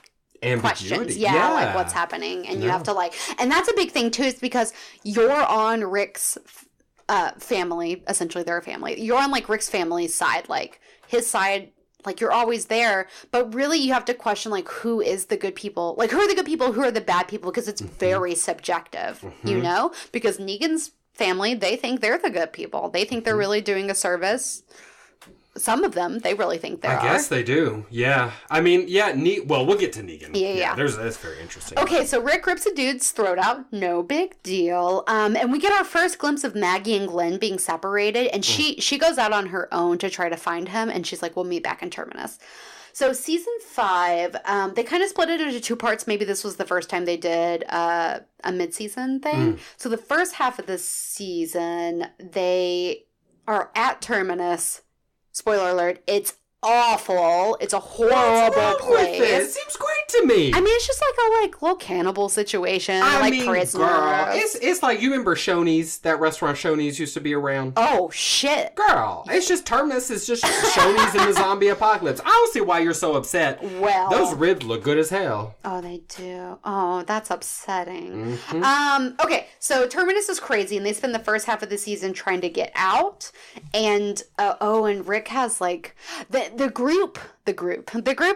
questions. Yeah, like what's happening. And you have to like, and that's a big thing too, is because you're on Rick's family, essentially they're a family. You're on like Rick's family's side, like his side, like you're always there, but really you have to question like who is the good people? Like who are the good people, who are the bad people? Because it's very subjective, you know? Because Negan's family, they think they're the good people. They think they're really doing a service. Some of them, they really think they are. I guess they do. Yeah. I mean, yeah. Well, we'll get to Negan. Yeah. That's very interesting. Okay, so Rick rips a dude's throat out. No big deal. And we get our first glimpse of Maggie and Glenn being separated. And she goes out on her own to try to find him. And she's like, we'll meet back in Terminus. So season 5, they kind of split it into 2 parts. Maybe this was the first time they did a mid-season thing. So the first half of the season, they are at Terminus. Spoiler alert, it's awful. It's a horrible place. It seems great to me. I mean, it's just like a little cannibal situation. Prisoner. Girl, it's like, you remember Shoney's, that restaurant Shoney's used to be around? Oh, shit. Girl, it's just Terminus is just Shoney's in the zombie apocalypse. I don't see why you're so upset. Well, those ribs look good as hell. Oh, they do. Oh, that's upsetting. Okay, so Terminus is crazy, and they spend the first half of the season trying to get out. And and Rick has like the group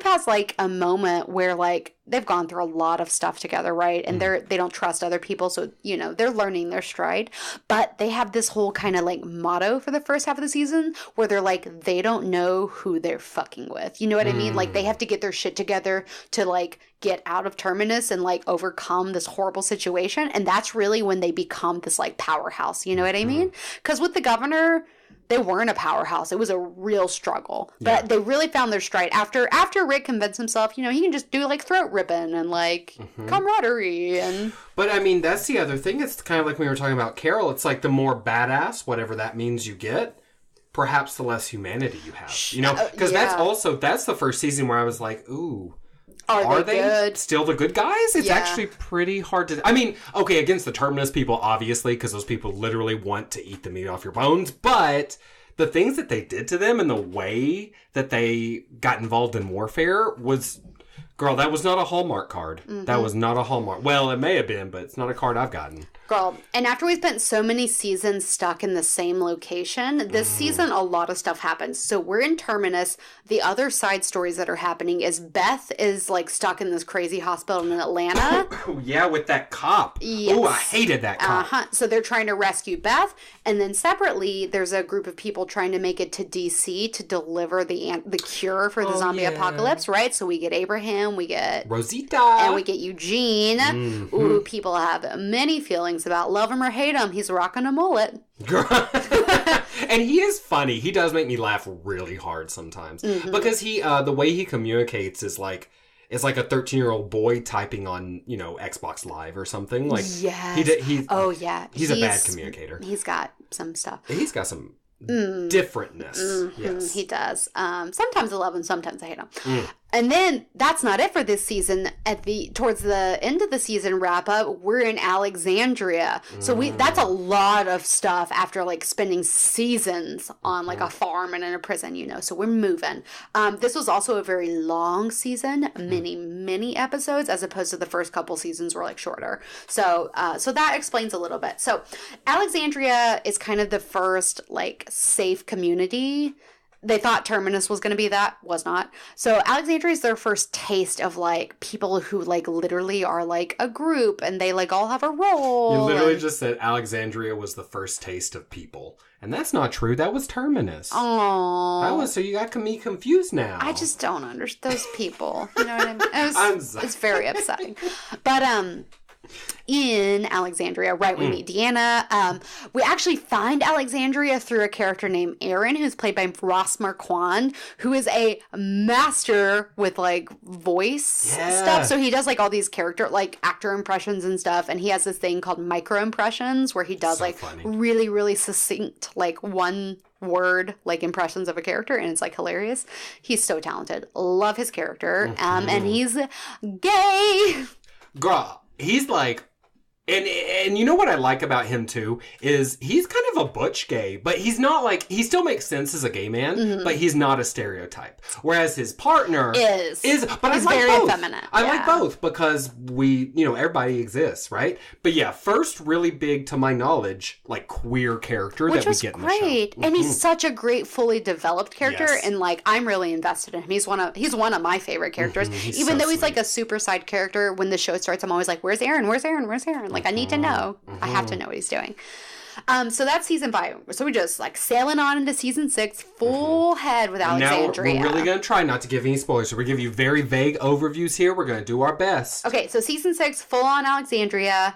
has like a moment where like they've gone through a lot of stuff together, right? And they don't trust other people, so you know they're learning their stride. But they have this whole kind of like motto for the first half of the season where they're like, they don't know who they're fucking with. You know what I mean? Like they have to get their shit together to like get out of Terminus and like overcome this horrible situation. And that's really when they become this like powerhouse. You know what I mean? Because with the governor, they weren't a powerhouse. It was a real struggle. But they really found their stride. After Rick convinced himself, you know, he can just do like throat ripping and like camaraderie and... But I mean, that's the other thing. It's kind of like when we were talking about Carol. It's like the more badass, whatever that means you get, perhaps the less humanity you have. You know? Because that's the first season where I was like, ooh... Are they good? Still the good guys? It's actually pretty hard to... I mean, okay, against the Terminus people, obviously, because those people literally want to eat the meat off your bones, but the things that they did to them and the way that they got involved in warfare was... Girl, that was not a Hallmark card. That was not a Hallmark. Well, it may have been, but it's not a card I've gotten. Girl, and after we spent so many seasons stuck in the same location, this season a lot of stuff happens. So we're in Terminus. The other side stories that are happening is Beth is like stuck in this crazy hospital in Atlanta. Yeah, with that cop. Yes. Oh, I hated that cop. So they're trying to rescue Beth, and then separately, there's a group of people trying to make it to DC to deliver the cure for the zombie apocalypse, right? So we get Abraham, we get Rosita, and we get Eugene. Ooh, people have many feelings about love him or hate him. He's rocking a mullet. And he is funny. He does make me laugh really hard sometimes because he the way he communicates is like it's like a 13-year-old boy typing on, you know, Xbox Live or something. Like he's a bad communicator. He's got some stuff. He's got some differentness. Yes, he does. Sometimes I love him, sometimes I hate him. And then that's not it for this season. Towards the end of the season wrap up, we're in Alexandria. So that's a lot of stuff after like spending seasons on like a farm and in a prison, you know. So we're moving. This was also a very long season, many episodes, as opposed to the first couple seasons were like shorter. So that explains a little bit. So Alexandria is kind of the first like safe community. They thought Terminus was going to be that. Was not. So Alexandria is their first taste of, like, people who, like, literally are, like, a group. And they, like, all have a role. You literally just said Alexandria was the first taste of people. And that's not true. That was Terminus. Oh. So you got me confused now. I just don't understand those people. You know what I mean? It's very upsetting. But, in Alexandria, right, we meet Deanna. We actually find Alexandria through a character named Aaron, who's played by Ross Marquand, who is a master with, like, voice stuff. So he does, like, all these actor impressions and stuff, and he has this thing called micro impressions, where he does, so like, funny. Really, really succinct, like, one word like impressions of a character, and it's like hilarious. He's so talented. Love his character. And he's gay. Girl, he's like, And you know what I like about him too is he's kind of a butch gay, but he's not like, he still makes sense as a gay man, but he's not a stereotype. Whereas his partner is but he's I like very both. effeminate. I like both because we, everybody exists, right? But yeah, first really big to my knowledge, like queer character Which that we was get in great. the show. And he's such a great, fully developed character, Yes. and like I'm really invested in him. He's one of my favorite characters. He's Even so though he's sweet. like a super side character, when the show starts, I'm always like, "Where's Aaron? Where's Aaron? Where's Aaron?" Like I need to know. I have to know what he's doing. So that's season 5. So we're just like sailing on into season 6, full head with Alexandria. Now we're really going to try not to give any spoilers. So we're going to give you very vague overviews here. We're going to do our best. Okay, so season 6, full on Alexandria.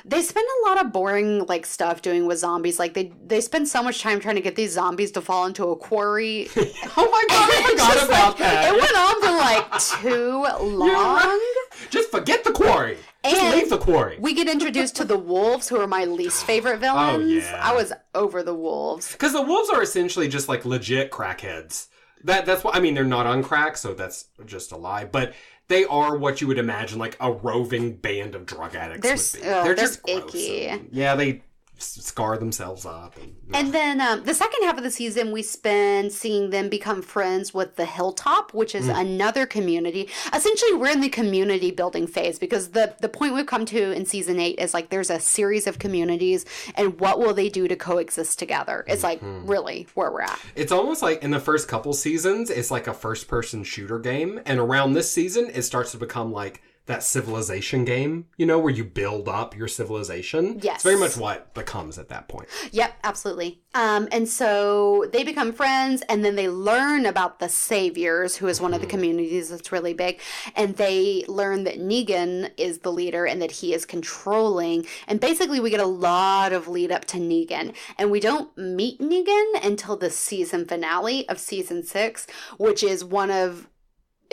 They spend a lot of boring like stuff doing with zombies. Like they spend so much time trying to get these zombies to fall into a quarry. Oh my god, I forgot about that. It went on for like too long. Right. Just forget the quarry. Just And leave the quarry. We get introduced to the wolves, who are my least favorite villains. Oh, yeah. I was over the wolves. Because the wolves are essentially just like legit crackheads. That's what I mean. They're not on crack, so that's just a lie. But they are what you would imagine, like a roving band of drug addicts would be. They're just gross icky. Yeah, they scar themselves up. And then the second half of the season, we spend seeing them become friends with the Hilltop, which is another community. Essentially, we're in the community building phase because the point we've come to in season 8 is like there's a series of communities, and what will they do to coexist together? It's like really where we're at. It's almost like in the first couple seasons, it's like a first-person shooter game. And around this season, it starts to become like that civilization game, where you build up your civilization. Yes. It's very much what becomes at that point. Yep, absolutely. And so they become friends, and then they learn about the Saviors, who is one of the communities that's really big. And they learn that Negan is the leader and that he is controlling. And basically, we get a lot of lead up to Negan. And we don't meet Negan until the season finale of season 6, which is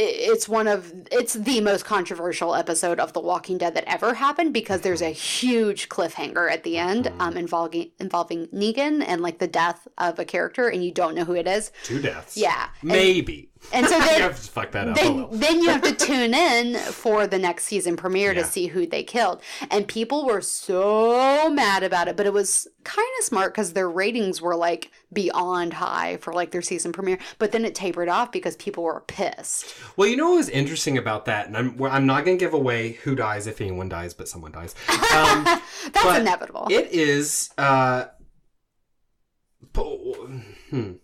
it's the most controversial episode of The Walking Dead that ever happened, because there's a huge cliffhanger at the end involving Negan and like the death of a character, and you don't know who it is. 2 deaths. Yeah. Maybe. And so you then, have to fuck that up. then you have to tune in for the next season premiere to see who they killed. And people were so mad about it, but it was kind of smart because their ratings were like beyond high for like their season premiere. But then it tapered off because people were pissed. Well, you know what was interesting about that? And I'm not going to give away who dies if anyone dies, but someone dies. That's inevitable. It is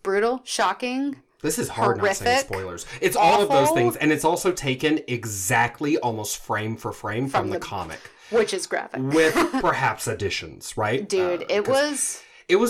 brutal, shocking. This is hard not saying horrific, spoilers. It's all of those awful. things, and it's also taken exactly almost frame for frame from the comic. Which is graphic. With perhaps additions, right? Dude, it was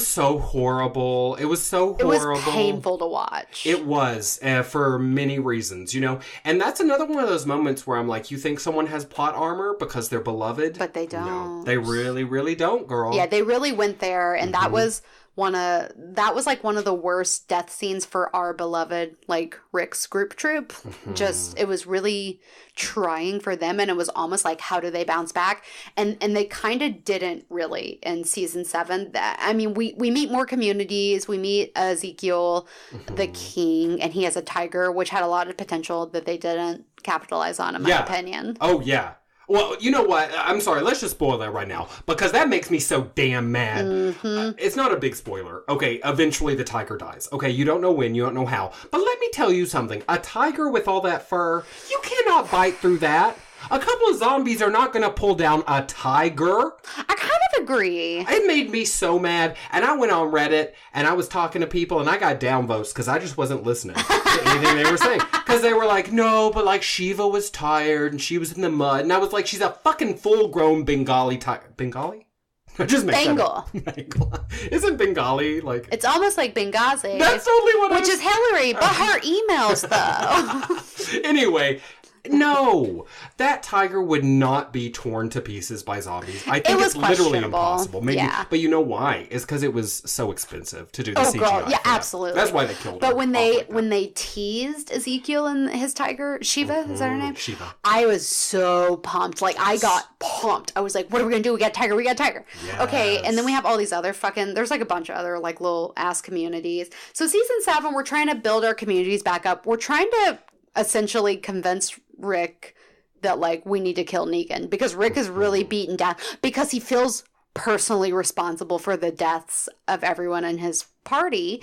so horrible. It was so horrible. It was painful to watch. It was, for many reasons, And that's another one of those moments where I'm like, you think someone has plot armor because they're beloved? But they don't. No, they really, really don't, girl. Yeah, they really went there, and that was one of the worst death scenes for our beloved like Rick's group troop. Just it was really trying for them, and it was almost like, how do they bounce back? And they kind of didn't really in season 7. We meet more communities. We meet Ezekiel, the king, and he has a tiger, which had a lot of potential that they didn't capitalize on, in my opinion. Oh yeah. Well, you know what? I'm sorry. Let's just spoil that right now because that makes me so damn mad. It's not a big spoiler. Okay, eventually the tiger dies. Okay, you don't know when, you don't know how. But let me tell you something. A tiger with all that fur, you cannot bite through that. A couple of zombies are not going to pull down a tiger. I kind of agree. It made me so mad. And I went on Reddit and I was talking to people and I got downvotes because I just wasn't listening to anything they were saying. Because they were like, no, but like Shiva was tired and she was in the mud. And I was like, she's a fucking full-grown Bengali tiger. Bengali? Just make Bengal. Bengal. Isn't Bengali like... It's almost like Benghazi. That's totally what Which is Hillary, but her emails, though. Anyway... No, that tiger would not be torn to pieces by zombies. I think it's literally impossible. Maybe, but you know why? It's because it was so expensive to do the CGI. Girl. Yeah, absolutely. That's why they killed her. But when they teased Ezekiel and his tiger, Shiva, is that her name? Shiva. I was so pumped. Like, I got pumped. I was like, what are we going to do? We got a tiger. We got a tiger. Yes. Okay, and then we have all these other there's like a bunch of other like little ass communities. So season 7, we're trying to build our communities back up. We're trying to essentially convince Rick that, like, we need to kill Negan. Because Rick is really beaten down. Because he feels personally responsible for the deaths of everyone in his party.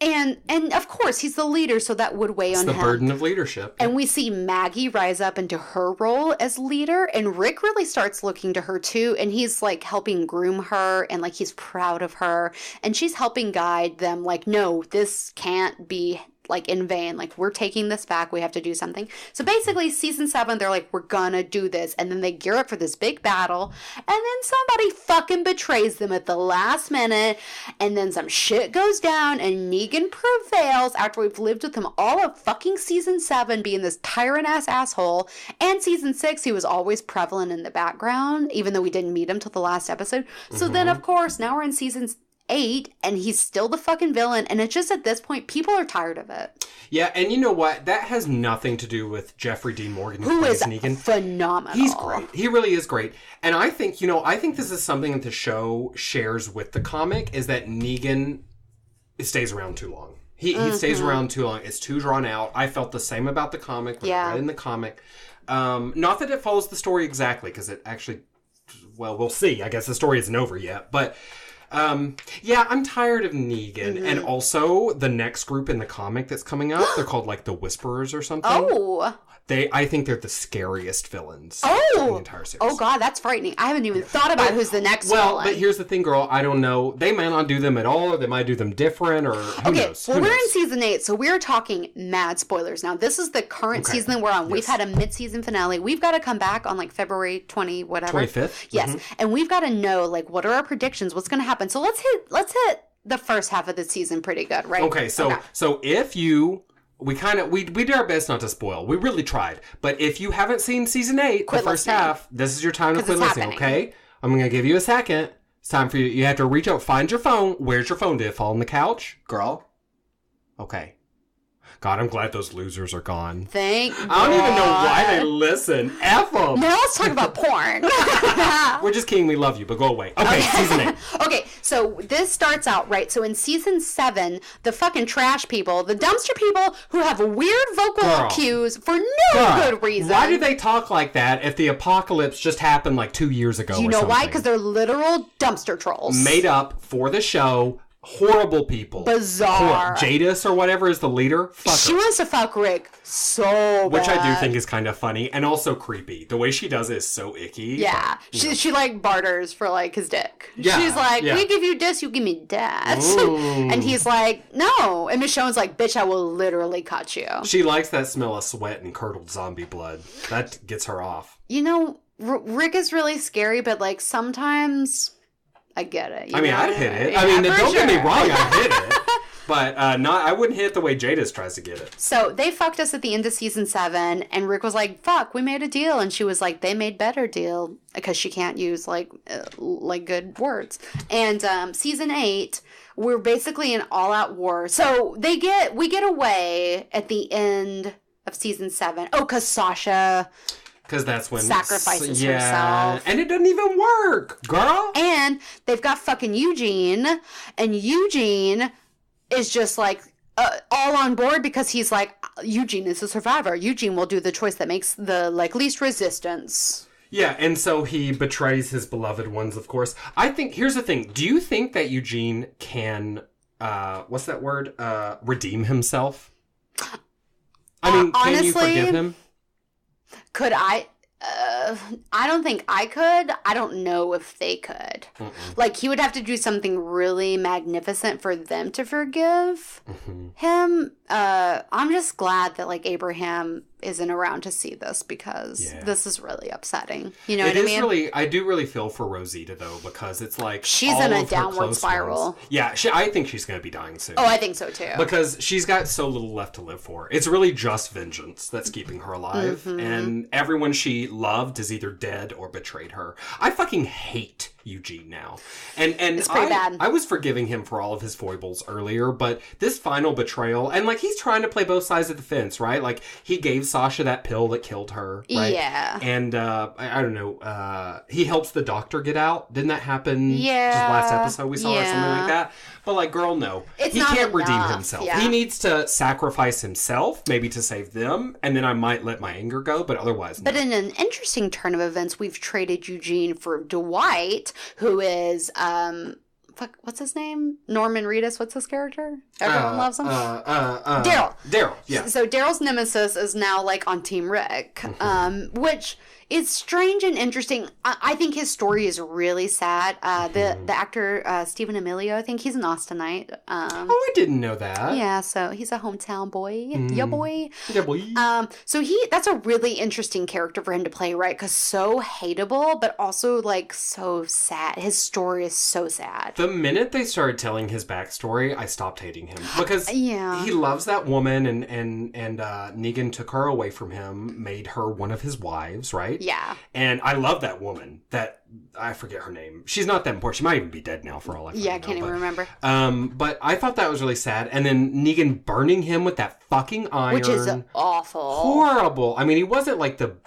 And of course, he's the leader, so that would weigh on him. It's the burden of leadership. And we see Maggie rise up into her role as leader, and Rick really starts looking to her too, and he's like helping groom her, and like he's proud of her, and she's helping guide them like, no, this can't be like in vain. Like, we're taking this back. We have to do something. So basically, season 7, they're like, we're gonna do this. And then they gear up for this big battle. And then somebody fucking betrays them at the last minute. And then some shit goes down and Negan prevails after we've lived with him all of fucking season 7 being this tyrant-ass asshole. And season 6, he was always prevalent in the background, even though we didn't meet him till the last episode. So then, of course, now we're in season 8 and he's still the fucking villain, and it's just at this point people are tired of it. Yeah, and you know what? That has nothing to do with Jeffrey Dean Morgan, who is Negan. Phenomenal. He's great. He really is great. And I think, I think this is something that the show shares with the comic, is that Negan stays around too long. He stays around too long. It's too drawn out. I felt the same about the comic when I read in the comic. Not that it follows the story exactly, because it actually, well, we'll see. I guess the story isn't over yet, but yeah, I'm tired of Negan. And also, the next group in the comic that's coming up, they're called, like, the Whisperers or something. Oh! I think they're the scariest villains in the entire series. Oh, God, that's frightening. I haven't even thought about who's the next villain. one. But here's the thing, girl. I don't know. They might not do them at all, or they might do them different, or who knows? Well, we're in season 8, so we're talking mad spoilers now. This is the current season that we're on. Yes. We've had a mid-season finale. We've got to come back on, like, February 20, whatever. 25th? Yes. And we've got to know, like, what are our predictions? What's going to happen? So let's hit the first half of the season pretty good, right? Okay, so if you... We did our best not to spoil. We really tried. But if you haven't seen season 8, the first half, this is your time to quit listening, okay? I'm going to give you a second. It's time for you. You have to reach out, find your phone. Where's your phone? Did it fall on the couch? Girl? Okay. God, I'm glad those losers are gone. Thank God. I don't even know why they listen. F them. Now let's talk about porn. We're just kidding. We love you, but go away. Okay, season 8. Okay, so this starts out, right? So in season 7, the fucking trash people, the dumpster people who have weird vocal cues for no good reason. Why do they talk like that if the apocalypse just happened like 2 years ago? Do you know why? Because they're literal dumpster trolls. Made up for the show. Horrible people. Bizarre. Jadis or whatever is the leader. Fuck she her. wants to fuck Rick so bad. Which I do think is kind of funny and also creepy. The way she does it is so icky. Yeah. She like barters for like his dick. Yeah. She's like, we give you this, you give me that. And he's like, no. And Michonne's like, bitch, I will literally cut you. She likes that smell of sweat and curdled zombie blood. That gets her off. You know, Rick is really scary, but like sometimes... I get it. I mean, I'd hit it. Yeah, I mean, don't get me wrong, I'd hit it. But I wouldn't hit it the way Jadis tries to get it. So they fucked us at the end of season 7, and Rick was like, fuck, we made a deal. And she was like, they made better deal, because she can't use, like good words. And season 8, we're basically in all-out war. So we get away at the end of season 7. Oh, because Sasha... Because that's when... sacrifices herself. And it doesn't even work, girl. And they've got fucking Eugene. And Eugene is just like all on board because he's like, Eugene is a survivor. Eugene will do the choice that makes the like least resistance. Yeah, and so he betrays his beloved ones, of course. I think... Here's the thing. Do you think that Eugene can... what's that word? Redeem himself? I mean, honestly, can you forgive him? Could I? I don't think I could. I don't know if they could. Like, he would have to do something really magnificent for them to forgive him. I'm just glad that, like, Abraham isn't around to see this because this is really upsetting. You know what I mean? Really, I do really feel for Rosita, though, because it's like she's in a downward spiral. Yeah, I think she's going to be dying soon. Oh, I think so, too. Because she's got so little left to live for. It's really just vengeance that's keeping her alive. And everyone she loved is either dead or betrayed her. I fucking hate Eugene now. And It's pretty bad. I was forgiving him for all of his foibles earlier, but this final betrayal, and like he's trying to play both sides of the fence, right? Like he gave Sasha that pill that killed her, right? Yeah. And I don't know, he helps the doctor get out. Didn't that happen? Yeah. Just last episode we saw or something like that. But like, girl, no. He can't redeem himself. Yeah. He needs to sacrifice himself, maybe to save them, and then I might let my anger go, but otherwise, no. But in an interesting turn of events, we've traded Eugene for Dwight, who is, what's his name? Norman Reedus. What's his character? Everyone loves him. Daryl. Daryl, yeah. So Daryl's nemesis is now like on Team Rick, which is strange and interesting. I think his story is really sad. The actor Stephen Emilio, I think he's an Austinite. I didn't know that. Yeah, so he's a hometown boy. Yeah, boy. Yeah, boy. So that's a really interesting character for him to play, right? Because so hateable, but also like so sad. His story is so sad. The minute they started telling his backstory, I stopped hating him because Yeah. he loves that woman, and Negan took her away from him, made her one of his wives, right? Yeah. And I love that woman. That I forget her name. She's not that important. She might even be dead now for all I Yeah, I can't even remember. But I thought that was really sad. And then Negan burning him with that fucking iron, Which is awful. Horrible. I mean, he wasn't like the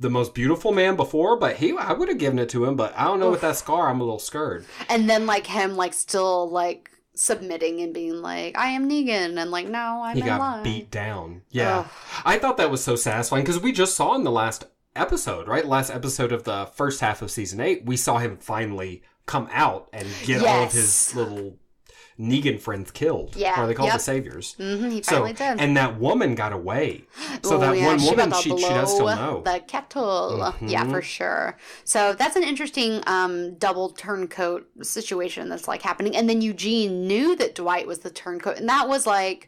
most beautiful man before, but I would have given it to him. But I don't know, with that scar, I'm a little scared. And then like him like still like submitting and being like, I am Negan, and like, no, I'm He got alive. beat down. Yeah. Ugh. I thought that was so satisfying because we just saw in the last episode, right? Last episode of the first half of season 8, we saw him finally come out and get all of his little Negan friends killed. Yeah. Or are they called the saviors? Mm-hmm, he finally did. And that woman got away. So Oh, that yeah, one she woman, about to she does still blow know. the kettle. Yeah, for sure. So that's an interesting double turncoat situation that's like happening. And then Eugene knew that Dwight was the turncoat, and that was like,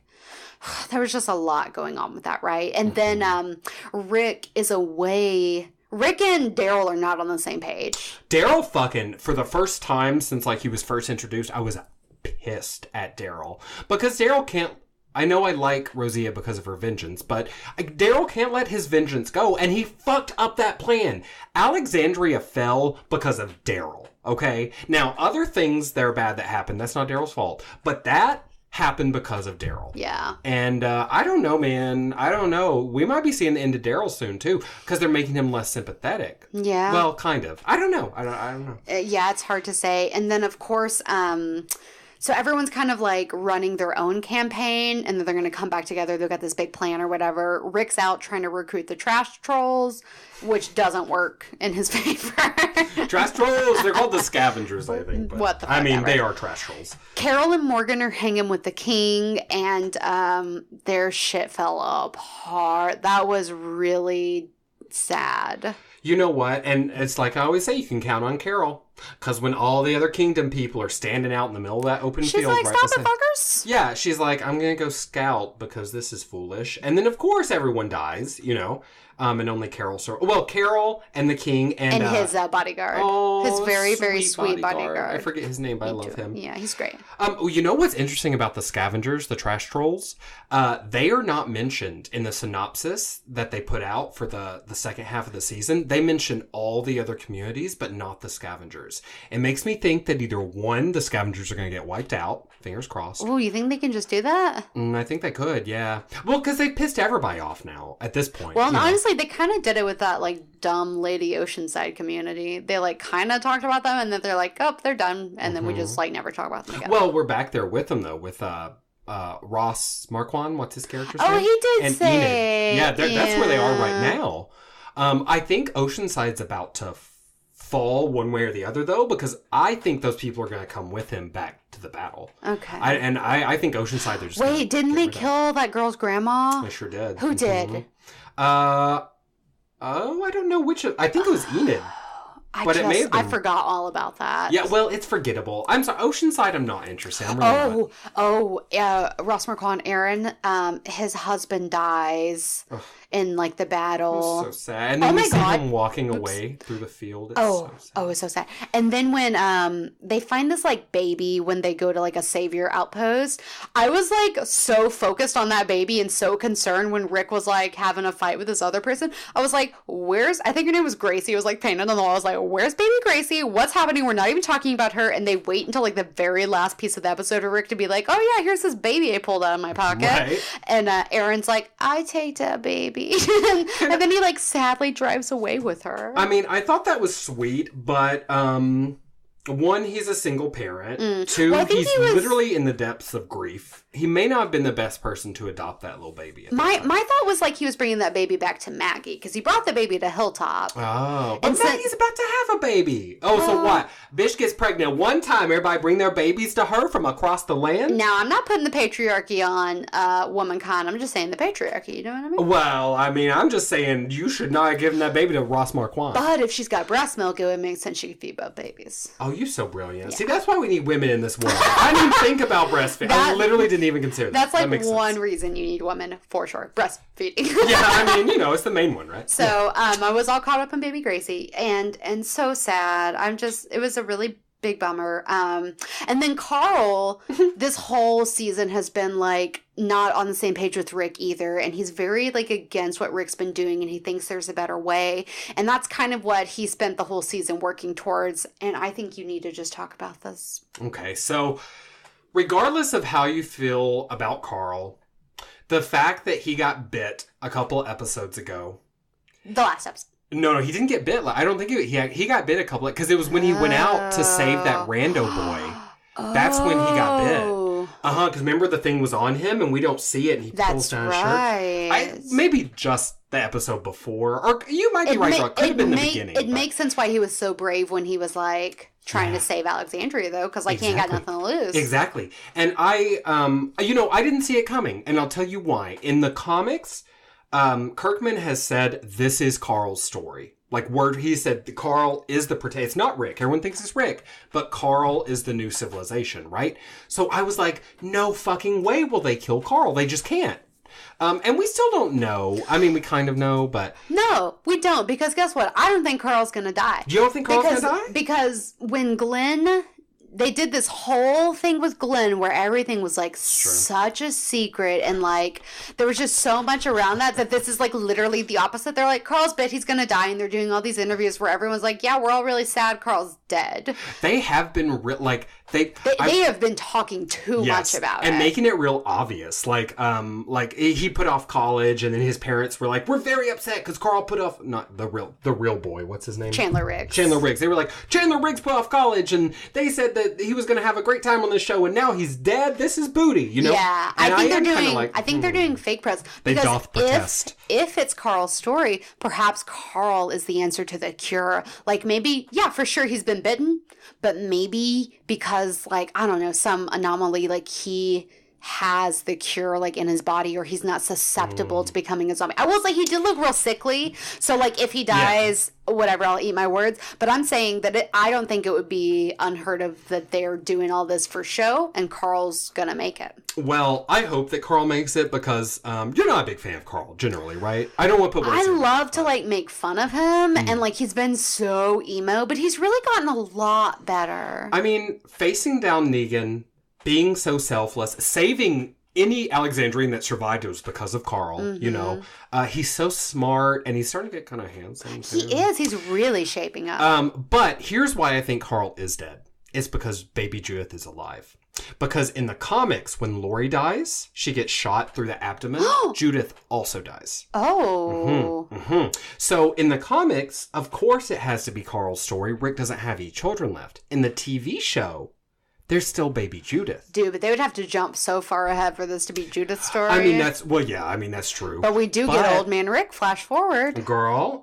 there was just a lot going on with that, right? And then Rick is away. Rick and Daryl are not on the same page. Daryl fucking, for the first time since like he was first introduced, I was pissed at Daryl. Because Daryl can't, I know I like Rosea because of her vengeance, but Daryl can't let his vengeance go, and he fucked up that plan. Alexandria fell because of Daryl, okay? Now, other things that are bad that happened, that's not Daryl's fault, but that happened because of Daryl. Yeah. And I don't know, man. I don't know. We might be seeing the end of Daryl soon, too, because they're making him less sympathetic. Yeah. Well, kind of. I don't know. I don't know. Yeah, it's hard to say. And then, of course, so everyone's kind of like running their own campaign, and then they're going to come back together. They've got this big plan or whatever. Rick's out trying to recruit the trash trolls, which doesn't work in his favor. Trash trolls. They're called the scavengers, I think. But, What the fuck I mean, ever. they are trash trolls. Carol and Morgan are hanging with the king, and their shit fell apart. That was really sad. You know what? And it's like I always say, you can count on Carol. Because when all the other kingdom people are standing out in the middle of that open She's field, like, right stop it, beside- fuckers. Yeah, she's like, I'm going to go scout because this is foolish. And then, of course, everyone dies, you know. And only Carol... Carol and the king and... his bodyguard. Oh, his very, very sweet bodyguard. I forget his name, but I love him. Yeah, he's great. You know what's interesting about the scavengers, the trash trolls? They are not mentioned in the synopsis that they put out for the second half of the season. They mention all the other communities, but not the scavengers. It makes me think that either one, the scavengers are going to get wiped out. Fingers crossed. Oh, you think they can just do that? I think they could, yeah. Well, because they pissed everybody off now at this point. Well, you know. honestly, they kind of did it with that, like, dumb Lady Oceanside community. They, like, kind of talked about them, and then they're like, oh, they're done. And then we just, like, never talk about them again. Well, we're back there with them, though, with Ross Marquand. What's his character's name? Oh, he did and say. Enid. Yeah, that's where they are right now. I think Oceanside's about to fall one way or the other, though, because I think those people are going to come with him back to the battle. Okay. I think Oceanside, they're just Wait, didn't they kill that girl's grandma? They sure did. Who did? I don't know which. I think it was Enid. It may have been... I forgot all about that. Yeah, well, it's forgettable. I'm sorry. Oceanside, I'm not interested. I'm really not. Ross Marquand, Aaron, his husband dies in like the battle. So sad. And then we see him walking away through the field. It's so sad. It's so sad. And then when they find this like baby when they go to like a savior outpost, I was like so focused on that baby and so concerned when Rick was like having a fight with this other person. I was like, I think her name was Gracie. It was like painted on the wall. I was like, where's baby Gracie? What's happening? We're not even talking about her. And they wait until like the very last piece of the episode for Rick to be like, oh yeah, here's this baby I pulled out of my pocket. Right. And Aaron's like, I take that baby. And then he like sadly drives away with her. I mean, I thought that was sweet, but one, he's a single parent. Two, he's literally in the depths of grief. He may not have been the best person to adopt that little baby. My thought was like he was bringing that baby back to Maggie because he brought the baby to Hilltop. Oh, but Maggie's about to have a baby. Oh, so what? Bitch gets pregnant one time. Everybody bring their babies to her from across the land. Now, I'm not putting the patriarchy on womankind. I'm just saying the patriarchy. You know what I mean? Well, I mean, I'm just saying you should not have given that baby to Ross Marquand. But if she's got breast milk, it would make sense she could feed both babies. Oh, you're so brilliant. Yeah. See, that's why we need women in this world. I didn't think about breastfeeding. I literally didn't even consider that. That's like one reason you need women, for sure. Breastfeeding. Yeah, I mean, it's the main one, right? So, I was all caught up on baby Gracie, and so sad. It was a really big bummer. And then Carl, this whole season has been like not on the same page with Rick either, and he's very like against what Rick's been doing, and he thinks there's a better way, and that's kind of what he spent the whole season working towards. And I think you need to just talk about this. Okay, so regardless of how you feel about Carl, the fact that he got bit a couple episodes ago. The last episode. No, he didn't get bit. I don't think he got bit a couple because it was when he went out to save that rando boy. That's when he got bit. Because remember the thing was on him and we don't see it and he pulls down his shirt. Maybe just the episode before. Or you might be right, it could have been the beginning. It makes sense why he was so brave when he was like trying to save Alexandria though, because like he ain't got nothing to lose. Exactly. And I didn't see it coming, and I'll tell you why. In the comics, Kirkman has said this is Carl's story. Like, he said Carl is the protagonist. It's not Rick. Everyone thinks it's Rick. But Carl is the new civilization, right? So I was like, no fucking way will they kill Carl. They just can't. And we still don't know. I mean, we kind of know, but... No, we don't. Because guess what? I don't think Carl's going to die. You don't think Carl's going to die? Because when Glenn... They did this whole thing with Glenn where everything was like such a secret, and like there was just so much around that this is like literally the opposite. They're like, Carl's bit, he's gonna die, and they're doing all these interviews where everyone's like, yeah, we're all really sad Carl's dead. They have been they have been talking too much about it and making it real obvious. Like he put off college, and then his parents were like, we're very upset because Carl put off not the real boy. What's his name? Chandler Riggs. They were like, Chandler Riggs put off college, and they said that he was going to have a great time on the show, and now he's dead. This is booty, you know? Yeah, I think they're doing fake press. They doth protest. If it's Carl's story, perhaps Carl is the answer to the cure. Like maybe, yeah, for sure he's been bitten, but maybe because like, I don't know, some anomaly, like he has the cure like in his body, or he's not susceptible to becoming a zombie. I will say he did look real sickly, so like if he dies, whatever, I'll eat my words. But I'm saying that I don't think it would be unheard of that they're doing all this for show, and Carl's gonna make it. Well, I hope that Carl makes it because you're not a big fan of Carl generally, right? I don't want to put words in. I love to like make fun of him, and like he's been so emo, but he's really gotten a lot better. I mean, facing down Negan, being so selfless, saving any Alexandrian that survived, it was because of Carl, you know. He's so smart, and he's starting to get kind of handsome, too. He is. He's really shaping up. But here's why I think Carl is dead. It's because baby Judith is alive. Because in the comics, when Lori dies, she gets shot through the abdomen. Judith also dies. Oh. So in the comics, of course it has to be Carl's story. Rick doesn't have any children left. In the TV show, there's still baby Judith. Dude, but they would have to jump so far ahead for this to be Judith's story. I mean, that's true. But we do get old man Rick flash forward. Girl,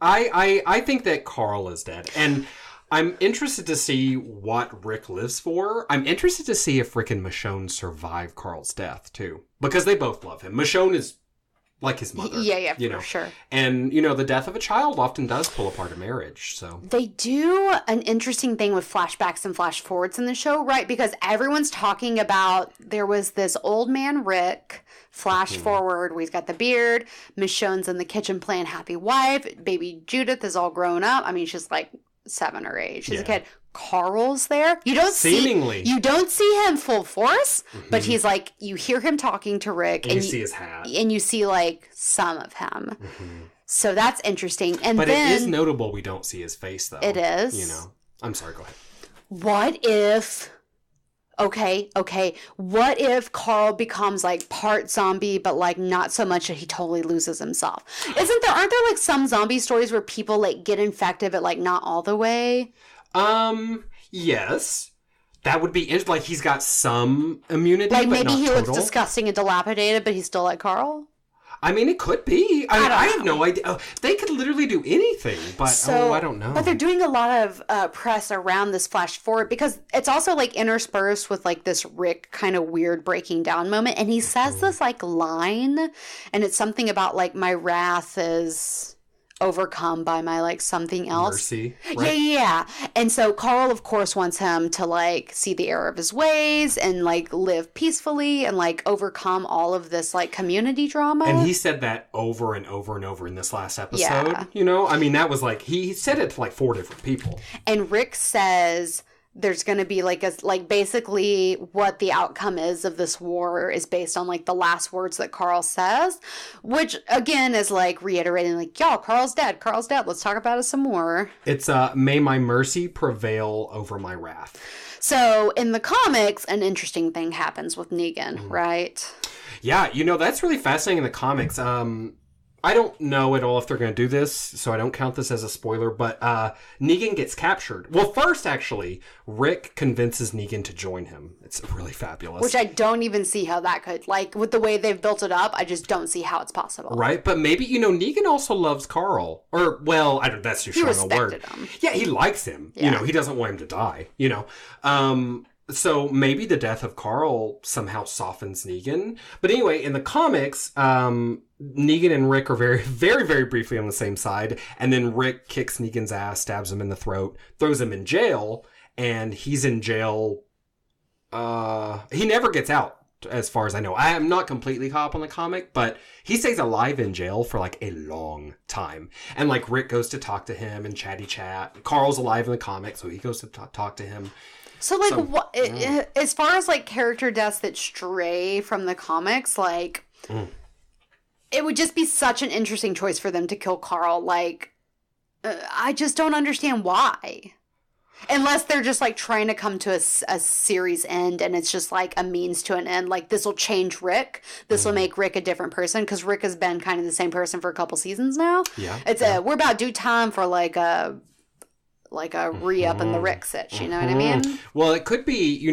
I think that Carl is dead. And I'm interested to see what Rick lives for. I'm interested to see if Rick and Michonne survive Carl's death, too. Because they both love him. Michonne is like his mother. Yeah, you for know? sure. And, the death of a child often does pull apart a marriage, so. They do an interesting thing with flashbacks and flash forwards in the show, right? Because everyone's talking about, there was this old man, Rick, flash forward, where he's got the beard, Michonne's in the kitchen playing happy wife, baby Judith is all grown up. I mean, she's like 7 or 8. She's a kid. Carl's there. You don't Seemingly. You don't see him full force, but he's like, you hear him talking to Rick. And you see his hat. And you see, like, some of him. So that's interesting. But then, it is notable we don't see his face, though. It is. I'm sorry, go ahead. What if... Okay. What if Carl becomes, like, part zombie, but, like, not so much that he totally loses himself? Aren't there, like, some zombie stories where people, like, get infected, but, like, not all the way? Yes. That would be like he's got some immunity, like, but maybe not he total. looks disgusting and dilapidated, but he's still like Carl? I mean, it could be. I have no idea. Oh, they could literally do anything, but I don't know. But they're doing a lot of press around this flash forward because it's also, like, interspersed with, like, this Rick kind of weird breaking down moment. And he says this, like, line, and it's something about, like, my wrath is overcome by my, like, something else. Mercy. Right? Yeah. And so Carl, of course, wants him to, like, see the error of his ways and, like, live peacefully and, like, overcome all of this, like, community drama. And he said that over and over and over in this last episode. Yeah. I mean, that was like, he said it to like 4 different people. And Rick says there's going to be like basically what the outcome is of this war is based on, like, the last words that Carl says, which again is like reiterating, like, y'all, Carl's dead, let's talk about it some more. It's may my mercy prevail over my wrath. So in the comics, an interesting thing happens with Negan, right? Yeah, that's really fascinating in the comics. I don't know at all if they're going to do this, so I don't count this as a spoiler, but Negan gets captured. Well, first, actually, Rick convinces Negan to join him. It's really fabulous. Which I don't even see how that could, like, with the way they've built it up, I just don't see how it's possible. Right, but maybe, Negan also loves Carl. Or, well, that's too strong a word. Him. Yeah, he likes him. Yeah. He doesn't want him to die, So maybe the death of Carl somehow softens Negan. But anyway, in the comics, Negan and Rick are very, very, very briefly on the same side. And then Rick kicks Negan's ass, stabs him in the throat, throws him in jail. And he's in jail. He never gets out, as far as I know. I am not completely caught up on the comic, but he stays alive in jail for, like, a long time. And, like, Rick goes to talk to him and chatty chat. Carl's alive in the comic, so he goes to talk to him. So, like, as far as, like, character deaths that stray from the comics, like, it would just be such an interesting choice for them to kill Carl. Like, I just don't understand why. Unless they're just, like, trying to come to a series end and it's just, like, a means to an end. Like, this will change Rick. This will make Rick a different person because Rick has been kind of the same person for a couple seasons now. Yeah. We're about due time for, like a re-up in the Rick sitch, you know what I mean? Well, it could be,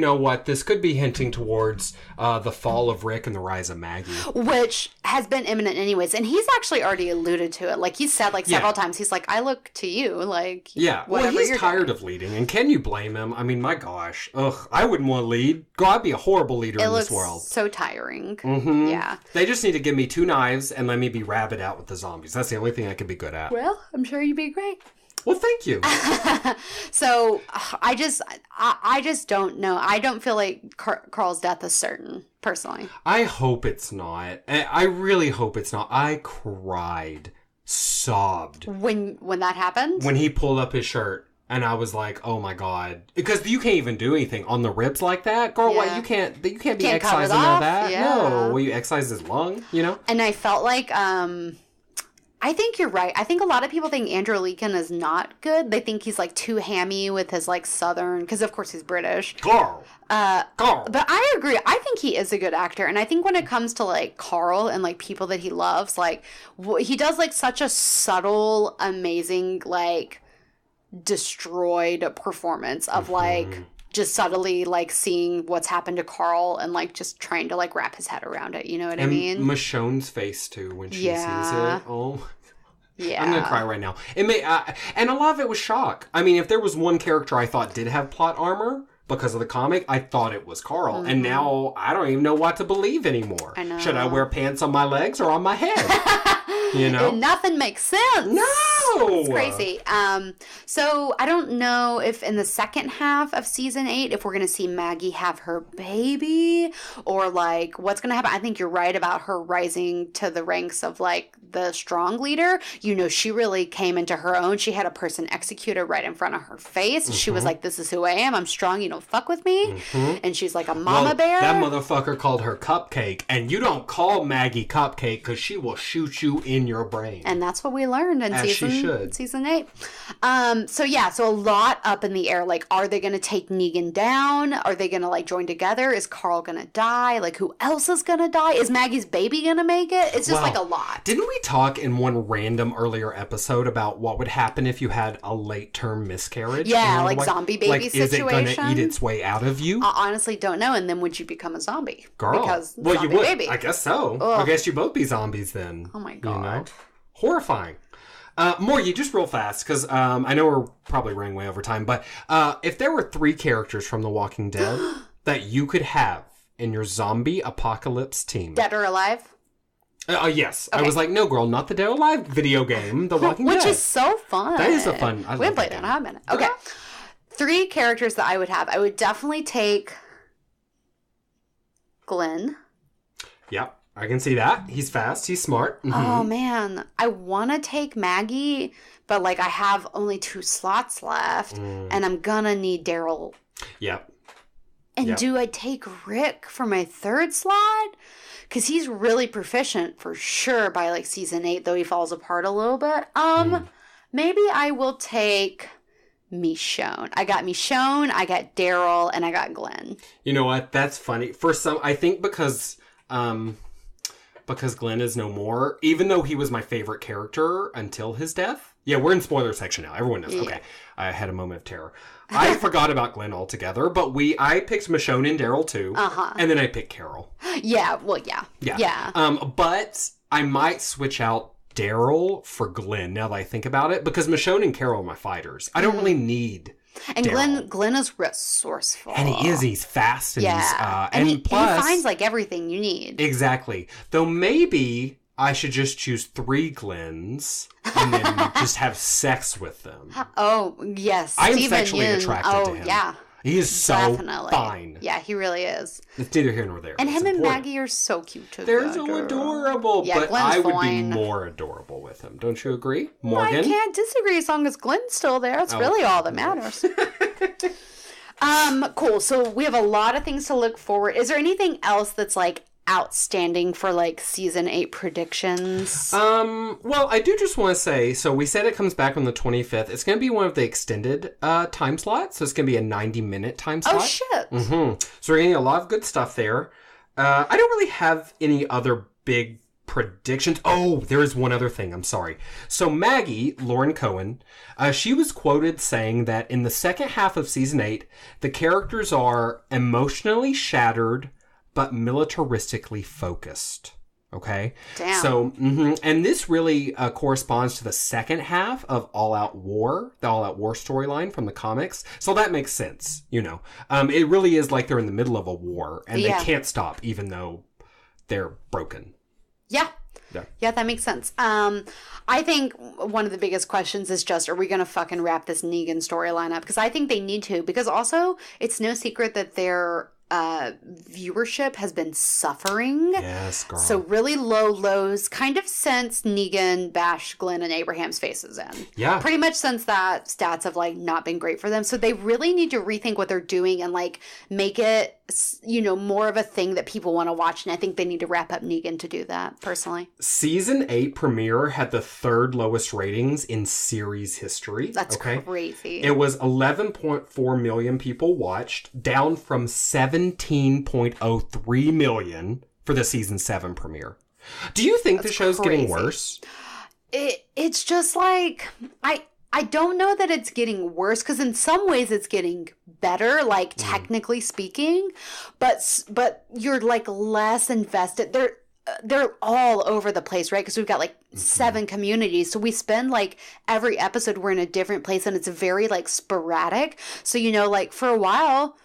this could be hinting towards the fall of Rick and the rise of Maggie. Which has been imminent anyways, and he's actually already alluded to it. Like, he's said, like, several times, he's like, I look to you, like, yeah. Well, he's tired of leading, and can you blame him? I mean, my gosh. Ugh, I wouldn't want to lead. I'd be a horrible leader in this world. So tiring. Mm-hmm. Yeah. They just need to give me 2 knives and let me be rabid out with the zombies. That's the only thing I could be good at. Well, I'm sure you'd be great. Well, thank you. So, I just don't know. I don't feel like Carl's death is certain, personally. I hope it's not. I really hope it's not. I cried, sobbed. When that happened? When he pulled up his shirt, and I was like, oh my God. Because you can't even do anything on the ribs like that. Girl, Yeah. what? You can't be excising off. that. Yeah. No. Will you excise his lung? And I felt like, I think you're right. I think a lot of people think Andrew Lincoln is not good. They think he's, like, too hammy with his, like, southern, because of course he's British. Carl. But I agree. I think he is a good actor. And I think when it comes to, like, Carl and, like, people that he loves, like, he does, like, such a subtle, amazing, like, destroyed performance of, like, just subtly, like, seeing what's happened to Carl and, like, just trying to, like, wrap his head around it. You know what I mean? Michonne's face, too, when she sees it. Oh, yeah. I'm going to cry right now. And a lot of it was shock. I mean, if there was one character I thought did have plot armor, because of the comic, I thought it was Carl. And now I don't even know what to believe anymore. I know. Should I wear pants on my legs or on my head? You know? Nothing makes sense. No! It's crazy. So I don't know if in the second half of season 8, if we're going to see Maggie have her baby or like what's going to happen. I think you're right about her rising to the ranks of like the strong leader. You know, she really came into her own. She had a person executed right in front of her face. She was like, this is who I am. I'm strong. You don't fuck with me. And she's like a mama bear. That motherfucker called her Cupcake. And you don't call Maggie Cupcake because she will shoot you in your brain. And that's what we learned in season 8. So a lot up in the air. Like, are they going to take Negan down? Are they going to like join together? Is Carl going to die? Like, who else is going to die? Is Maggie's baby going to make it? It's just like a lot. Didn't we talk in one random earlier episode about what would happen if you had a late term miscarriage? Yeah, like zombie baby situation. Is it going to eat its way out of you? I honestly don't know. And then would you become a zombie? Girl. Because you would. baby. I guess so. Ugh. I guess you both be zombies then. Oh my God. You know? Horrifying. Morgie, just real fast, because I know we're probably running way over time, but if there were 3 characters from The Walking Dead that you could have in your zombie apocalypse team. Dead or alive? Yes. Okay. I was like, no, girl, not the Dead or Alive video game, The Walking Dead. Which is so fun. That is a fun... We haven't played that in a hot minute. Okay. 3 characters that I would have. I would definitely take Glenn. Yep. I can see that. He's fast. He's smart. Mm-hmm. Oh, man. I want to take Maggie, but, like, I have only 2 slots left, and I'm gonna need Daryl. Yep. And do I take Rick for my 3rd slot? Because he's really proficient, for sure, by, like, season 8, though he falls apart a little bit. Maybe I will take Michonne. I got Michonne, I got Daryl, and I got Glenn. You know what? That's funny. For some, I think because Glenn is no more, even though he was my favorite character until his death. Yeah, we're in spoiler section now. Everyone knows. Yeah. Okay. I had a moment of terror. I forgot about Glenn altogether, but I picked Michonne and Daryl too. And then I picked Carol. Yeah, well, yeah. But I might switch out Daryl for Glenn now that I think about it, because Michonne and Carol are my fighters. I don't really need And Daryl. Glenn is resourceful. And he is. He's fast. And yeah. and he plus, finds, like, everything you need. Exactly. Though maybe I should just choose 3 Glens and then just have sex with them. Oh, yes. I am sexually attracted to him. Oh, yeah. He is so fine. Yeah, he really is. It's neither here nor there. And him and important. Maggie are so cute together. They're so adorable. Yeah, but Glenn's I would fine. be more adorable with him. Don't you agree? Morgan? I can't disagree as long as Glenn's still there. That's really all that matters. Cool. So we have a lot of things to look forward. Is there anything else that's like outstanding for like season 8 predictions? Well, I do just want to say, so we said it comes back on the 25th. It's going to be one of the extended time slots. So it's going to be a 90-minute time slot. Oh, shit. So we're getting a lot of good stuff there. I don't really have any other big predictions. Oh, there is one other thing. I'm sorry. So Maggie, Lauren Cohen, she was quoted saying that in the second half of season 8, the characters are emotionally shattered, but militaristically focused. Okay? Damn. So, and this really corresponds to the second half of All Out War, the All Out War storyline from the comics. So that makes sense, you know. It really is like they're in the middle of a war, and they can't stop, even though they're broken. Yeah, that makes sense. I think one of the biggest questions is just, are we going to fucking wrap this Negan storyline up? Because I think they need to. Because also, it's no secret that their viewership has been suffering. Yes, girl. So really low lows, kind of since Negan bashed Glenn and Abraham's faces in. Yeah. Pretty much since that, stats have like not been great for them. So they really need to rethink what they're doing and like make it, you know, more of a thing that people want to watch. And I think they need to wrap up Negan to do that, personally. Season 8 premiere had the 3rd lowest ratings in series history. That's crazy. It was 11.4 million people watched, down from 17.03 million for the season 7 premiere. Do you think the show's getting worse? It's just like, I don't know that it's getting worse, because in some ways it's getting better, like technically speaking, but you're like less invested. They're all over the place, right? Because we've got like 7 communities. So we spend like every episode we're in a different place, and it's very like sporadic. So, you know, like for a while,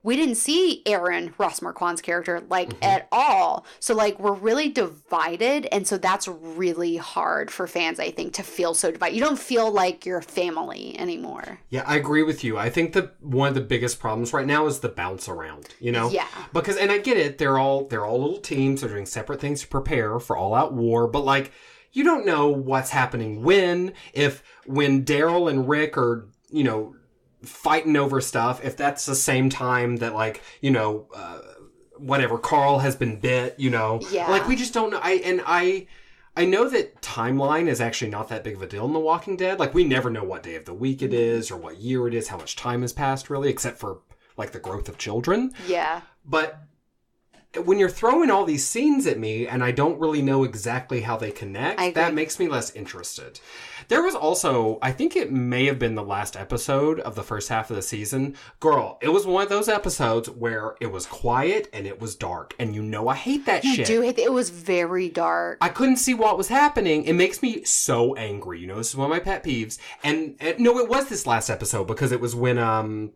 we didn't see Aaron, Ross Marquand's character, like, at all. So, like, we're really divided, and so that's really hard for fans, I think, to feel so divided. You don't feel like you're family anymore. Yeah, I agree with you. I think one of the biggest problems right now is the bounce around, you know? Yeah. Because, and I get it, they're all little teams, they're doing separate things to prepare for all-out war, but, like, you don't know what's happening when Daryl and Rick are, you know, fighting over stuff, if that's the same time that, like, you know, whatever, Carl has been bit, you know. Yeah. Like, we just don't know. I know that timeline is actually not that big of a deal in The Walking Dead. Like, we never know what day of the week it is or what year it is, how much time has passed, really, except for, like, the growth of children. Yeah. But when you're throwing all these scenes at me and I don't really know exactly how they connect, that makes me less interested. There was also, I think it may have been the last episode of the first half of the season. Girl, it was one of those episodes where it was quiet and it was dark. And you know I hate that shit. I do hate it. It was very dark. I couldn't see what was happening. It makes me so angry. You know, this is one of my pet peeves. And no, it was this last episode because it was when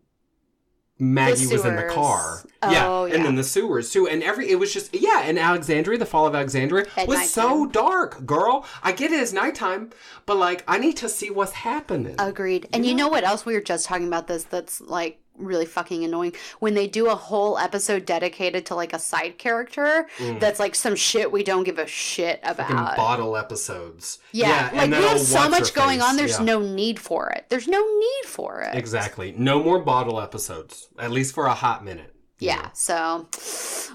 Maggie was in the car. Oh, yeah. And then the sewers too. And it was just, and Alexandria, the fall of Alexandria was so dark, girl. I get it as nighttime, but, like, I need to see what's happening. Agreed. And you know what else? We were just talking about this that's, like, really fucking annoying. When they do a whole episode dedicated to, like, a side character that's, like, some shit we don't give a shit about. Fucking bottle episodes. Yeah. Like, we have so much going on, there's no need for it. There's no need for it. Exactly. No more bottle episodes. At least for a hot minute. Yeah, so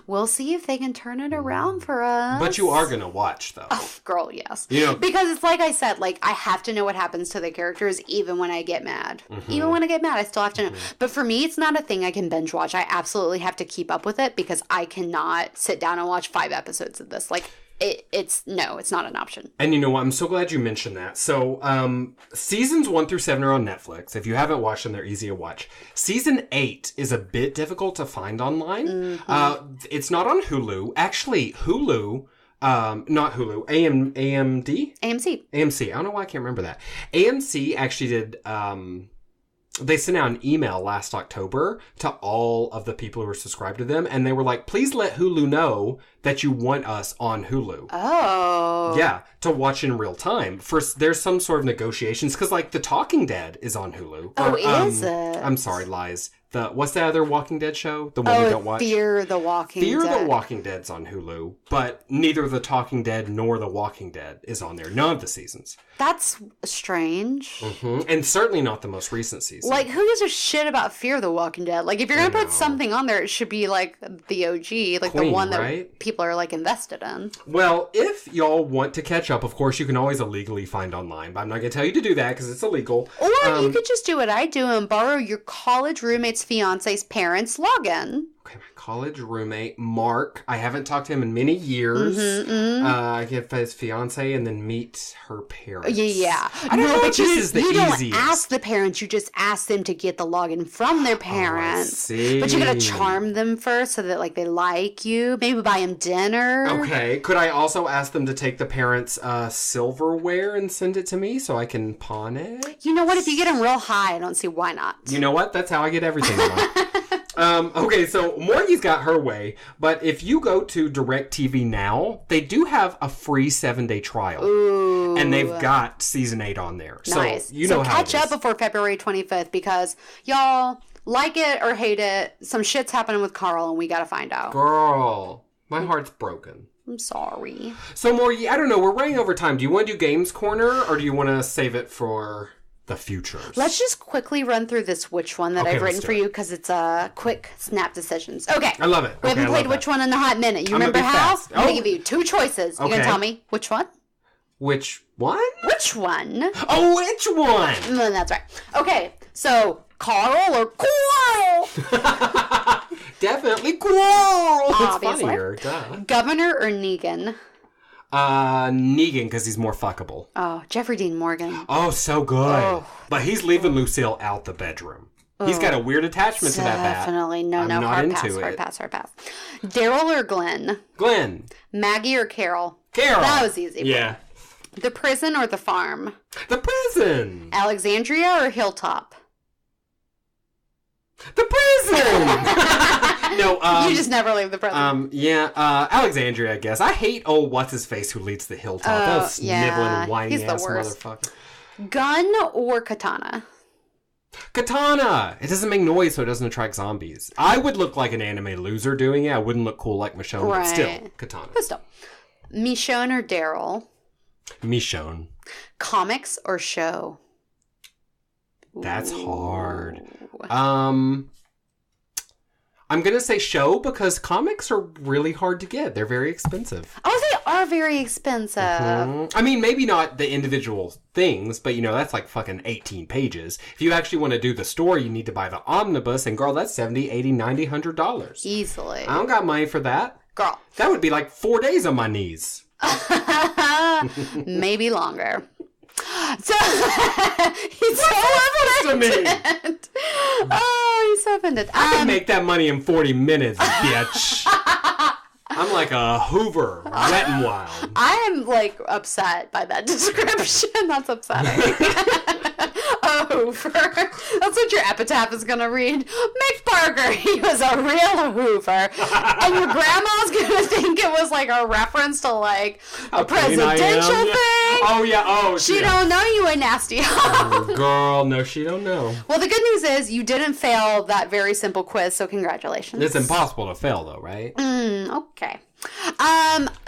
we'll see if they can turn it around for us. But you are going to watch, though. Oh, girl, yes. You know, because it's like I said, like, I have to know what happens to the characters even when I get mad. Even when I get mad, I still have to know. But for me, it's not a thing I can binge watch. I absolutely have to keep up with it because I cannot sit down and watch 5 episodes of this. Like, it's not an option. And you know what? I'm so glad you mentioned that. So, seasons 1 through 7 are on Netflix. If you haven't watched them, they're easy to watch. Season 8 is a bit difficult to find online. It's not on Hulu. Actually, Hulu, not Hulu, AMD? AMC. I don't know why I can't remember that. AMC actually did, they sent out an email last October to all of the people who were subscribed to them, and they were like, please let Hulu know that you want us on Hulu. Oh. Yeah, to watch in real time. First, there's some sort of negotiations, because, like, The Talking Dead is on Hulu. Is it? I'm sorry, lies. What's the other Walking Dead show? The one we don't watch? Fear the Walking Dead. Fear the Walking Dead's on Hulu, but neither The Talking Dead nor The Walking Dead is on there. None of the seasons. That's strange. And certainly not the most recent season. Like, who gives a shit about Fear the Walking Dead? Like, if you're going to put something on there, it should be, like, the OG. Like, Queen, the one that right? people are, like, invested in. Well, if y'all want to catch up, of course, you can always illegally find online. But I'm not going to tell you to do that because it's illegal. Or you could just do what I do and borrow your college roommate's fiance's parents' login. Okay, my college roommate, Mark. I haven't talked to him in many years. I get his fiance and then meet her parents. Yeah. I don't know if this is the easiest. You don't ask the parents, you just ask them to get the login from their parents. I see. But you gotta charm them first so that, like, they like you. Maybe buy them dinner. Okay. Could I also ask them to take the parents' silverware and send it to me so I can pawn it? You know what? If you get them real high, I don't see why not. You know what? That's how I get everything in life. Okay, so Morgie's got her way, but if you go to DirecTV Now, they do have a free 7-day trial. Ooh. And they've got season 8 on there. Nice. So you know how catch up before February 25th because, y'all, like it or hate it, some shit's happening with Carl and we gotta find out. Girl, my heart's broken. I'm sorry. So Morgie, I don't know, we're running over time. Do you want to do Games Corner or do you want to save it for the futures? Let's just quickly run through this which one that I've written for you because it's a quick snap decisions. Okay. I love it. We haven't played which one in a hot minute. You remember how? I'm going to give you 2 choices. You're going to tell me which one? Which one? Which one? Oh, which one? That's right. Okay. So, Carl or Coral? Definitely Coral. It's Obviously. funnier. Duh. Governor or Negan? Negan, because he's more fuckable. Oh, Jeffrey Dean Morgan. Oh, so good. But he's leaving Lucille out the bedroom. He's got a weird attachment to that bat. Definitely. No, I'm not hard into pass, it. hard pass. Daryl or Glenn? Glenn. Maggie or Carol? Carol. That was easy. Yeah. The prison or the farm? The prison. Alexandria or Hilltop? The prison. No, you just never leave the present. Alexandria, I guess. I hate what's-his-face who leads the hilltop. That was sniveling, whiny-ass motherfucker. Gun or katana? Katana! It doesn't make noise, so it doesn't attract zombies. I would look like an anime loser doing it. I wouldn't look cool like Michonne, but still, katana. But still. Michonne or Daryl? Michonne. Comics or show? That's hard. I'm going to say show because comics are really hard to get. They're very expensive. Oh, they are very expensive. I mean, maybe not the individual things, but, that's like fucking 18 pages. If you actually want to do the story, you need to buy the omnibus, and girl, that's $70, $80, $90, $100. Easily. I don't got money for that. Girl. That would be like 4 days on my knees. Maybe longer. So he's so offended. Oh, he's so offended. I can make that money in 40 minutes, bitch. I'm like a Hoover, wet and wild. I am upset by that description. That's upsetting. A Hoover. That's what your epitaph is gonna read. Mick Parker, he was a real Hoover. And your grandma's gonna think it was a reference to a presidential thing. Oh yeah, She don't know you a nasty hoe. Oh, girl, no, she don't know. Well, the good news is you didn't fail that very simple quiz, so congratulations. It's impossible to fail though, right? Okay.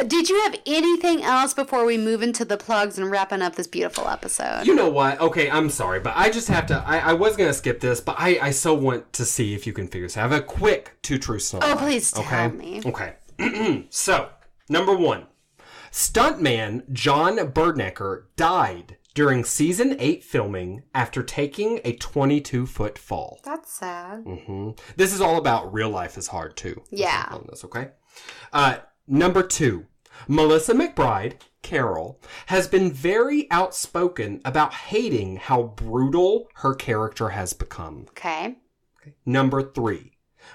Did you have anything else before we move into the plugs and wrapping up this beautiful episode? You know what? Okay, I'm sorry, but I just have to... I was going to skip this, but I so want to see if you can figure this out. I have a quick two truths and a lie. Oh, please tell me. Okay. So, number 1. Stuntman John Bernecker died during season 8 filming after taking a 22-foot fall. That's sad. This is all about real life is hard, too. Yeah. On this, okay? Number 2, Melissa McBride, Carol, has been very outspoken about hating how brutal her character has become. Okay. Number 3,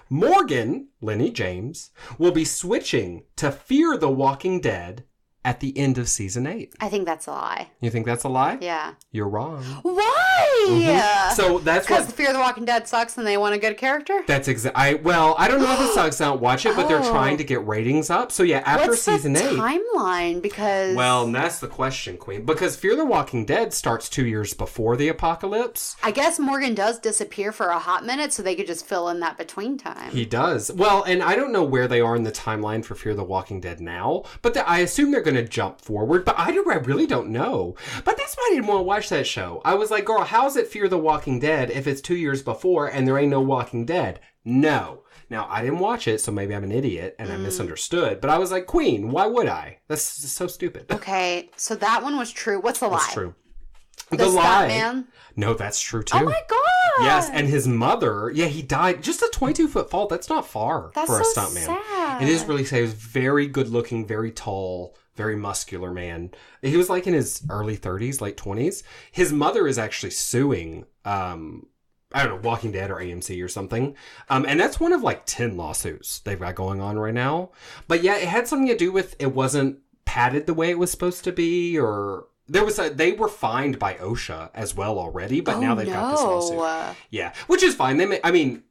Morgan, Lenny James, will be switching to Fear the Walking Dead at the end of season 8. I think that's a lie. You think that's a lie? Yeah. You're wrong. Why? So that's because Fear the Walking Dead sucks and they want a good character? That's I don't know if it sucks. I don't watch it, but they're trying to get ratings up. So yeah, after season 8. What's the timeline? Because... Well, that's the question, Queen. Because Fear the Walking Dead starts 2 years before the apocalypse. I guess Morgan does disappear for a hot minute, so they could just fill in that between time. He does. Well, and I don't know where they are in the timeline for Fear the Walking Dead now, but I assume they're going to jump forward, but I really don't know. But that's why I didn't want to watch that show. I was like, girl, how is it Fear the Walking Dead if it's 2 years before and there ain't no Walking Dead? No. Now, I didn't watch it, so maybe I'm an idiot and I misunderstood. But I was like, Queen, why would I? That's so stupid. Okay, so that one was true. What's the lie? That's true. The lie. Man? No, that's true too. Oh my god! Yes, and his mother, he died. Just a 22-foot fall. That's not far for a so stuntman. sad. It is really sad. He was very good looking, very tall, very muscular man. He was in his early 30s, late 20s. His mother is actually suing, I don't know, Walking Dead or AMC or something. And that's one of 10 lawsuits they've got going on right now. But yeah, it had something to do with it wasn't padded the way it was supposed to be, or they were fined by OSHA as well already, but now they've got this lawsuit. Yeah, which is fine.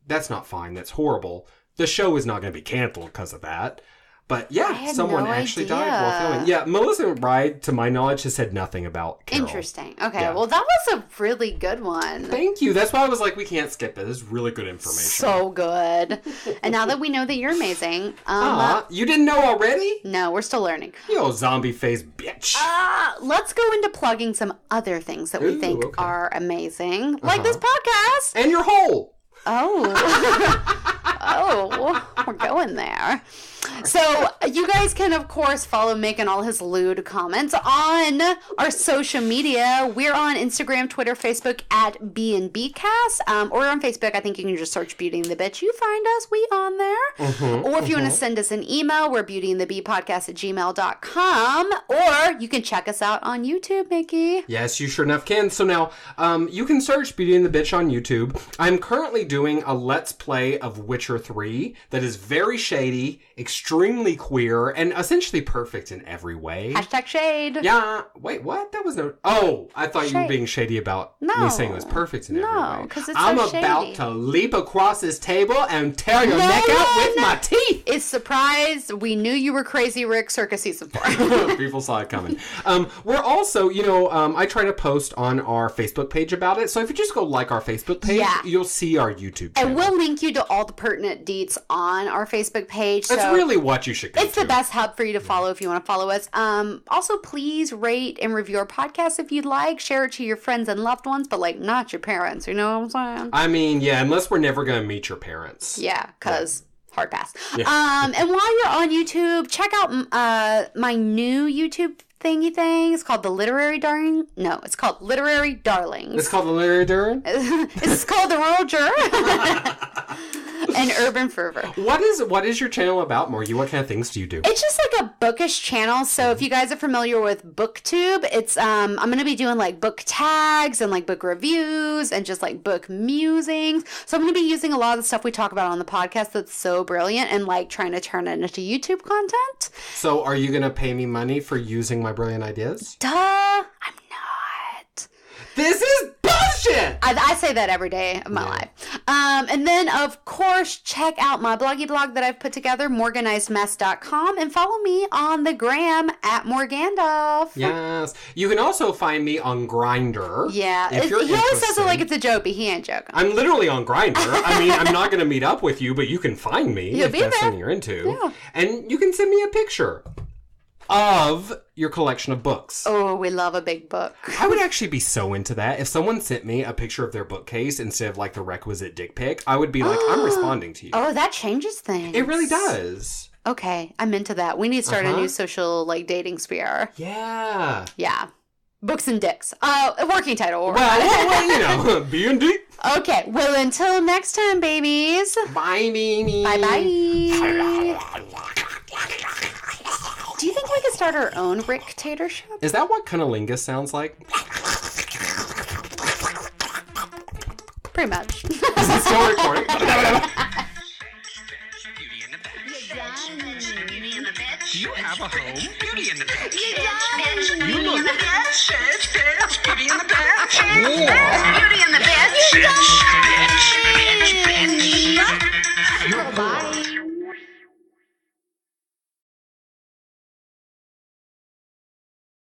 That's not fine. That's horrible. The show is not going to be canceled because of that. But yeah, someone actually died while filming. Yeah, Melissa McBride, to my knowledge, has said nothing about Carol. Interesting. Okay, well, that was a really good one. Thank you. That's why I was like, we can't skip it. This is really good information. So good. And now that we know that you're amazing. You didn't know already? No, we're still learning. You old zombie face bitch. Let's go into plugging some other things that we think are amazing. Like this podcast. And your hole. Oh, we're going there. So you guys can, of course, follow Mick and all his lewd comments on our social media. We're on Instagram, Twitter, Facebook at B&Bcast. Or on Facebook, I think you can just search Beauty and the Bitch. You find us, we on there. Or if you want to send us an email, we're beautyandthebpodcast@gmail.com. Or you can check us out on YouTube, Mickey. Yes, you sure enough can. So now, you can search Beauty and the Bitch on YouTube. I'm currently doing a Let's Play of Witcher 3 that is very shady, extremely queer and essentially perfect in every way. Hashtag shade. Yeah. Wait, what? That was no... Oh, I thought you were Shade. being shady about No. me saying it was perfect in every way. No, because it's I'm so about shady. to leap across this table and tear your neck out with my teeth. It's surprised. We knew you were Crazy Rick circa season 4. People saw it coming. We're also, I try to post on our Facebook page about it. So if you just go like our Facebook page, Yeah. you'll see our YouTube channel. And we'll link you to all the pertinent deets on our Facebook page. That's so really what you should go it's to. the best hub for you to follow if you want to follow us. Also, please rate and review our podcast if you'd like. Share it to your friends and loved ones, but like not your parents. You know what I'm saying? I mean, yeah, unless we're never going to meet your parents. Yeah, because hard pass. Yeah. And while you're on YouTube, check out my new YouTube thingy thing. It's called The Literary Darling. No, it's called Literary Darlings. It's called the Literary Darling? It's called The Rural Juror. And Urban Fervor. What is your channel about, Morgie? What kind of things do you do? It's just like a bookish channel. So if you guys are familiar with BookTube, it's I'm gonna be doing like book tags and like book reviews and just like book musings. So I'm gonna be using a lot of the stuff we talk about on the podcast that's so brilliant and like trying to turn it into YouTube content. So are you going to pay me money for using my brilliant ideas? Duh, I'm not. This is bullshit! I say that every day of my life. And then, of course, check out my bloggy blog that I've put together, morganizedmess.com, and follow me on the gram at Morgandolph. Yes. You can also find me on Grindr. Yeah. If you're He always says it interested. like it's a joke, but he ain't joking. I'm literally on Grindr. I mean, I'm not going to meet up with you, but you can find me You'll if be that's there. something you're into. Yeah. And you can send me a picture of your collection of books. Oh, we love a big book. I would actually be so into that. If someone sent me a picture of their bookcase instead of like the requisite dick pic, I would be like, I'm responding to you. Oh, that changes things. It really does. Okay, I'm into that. We need to start a new social like dating sphere. Yeah. Yeah. Books and dicks. A working title. Well, B&D. Okay, well, until next time, babies. Bye, Beanie. Bye-bye. Do you think we could start our own Rick-tatorship? Is that what cunnilingus sounds like? Pretty much. Is it still recording? Do you have a home? Beauty in the bed. Beauty in the bed. Beauty in the bed. Beauty in the bed.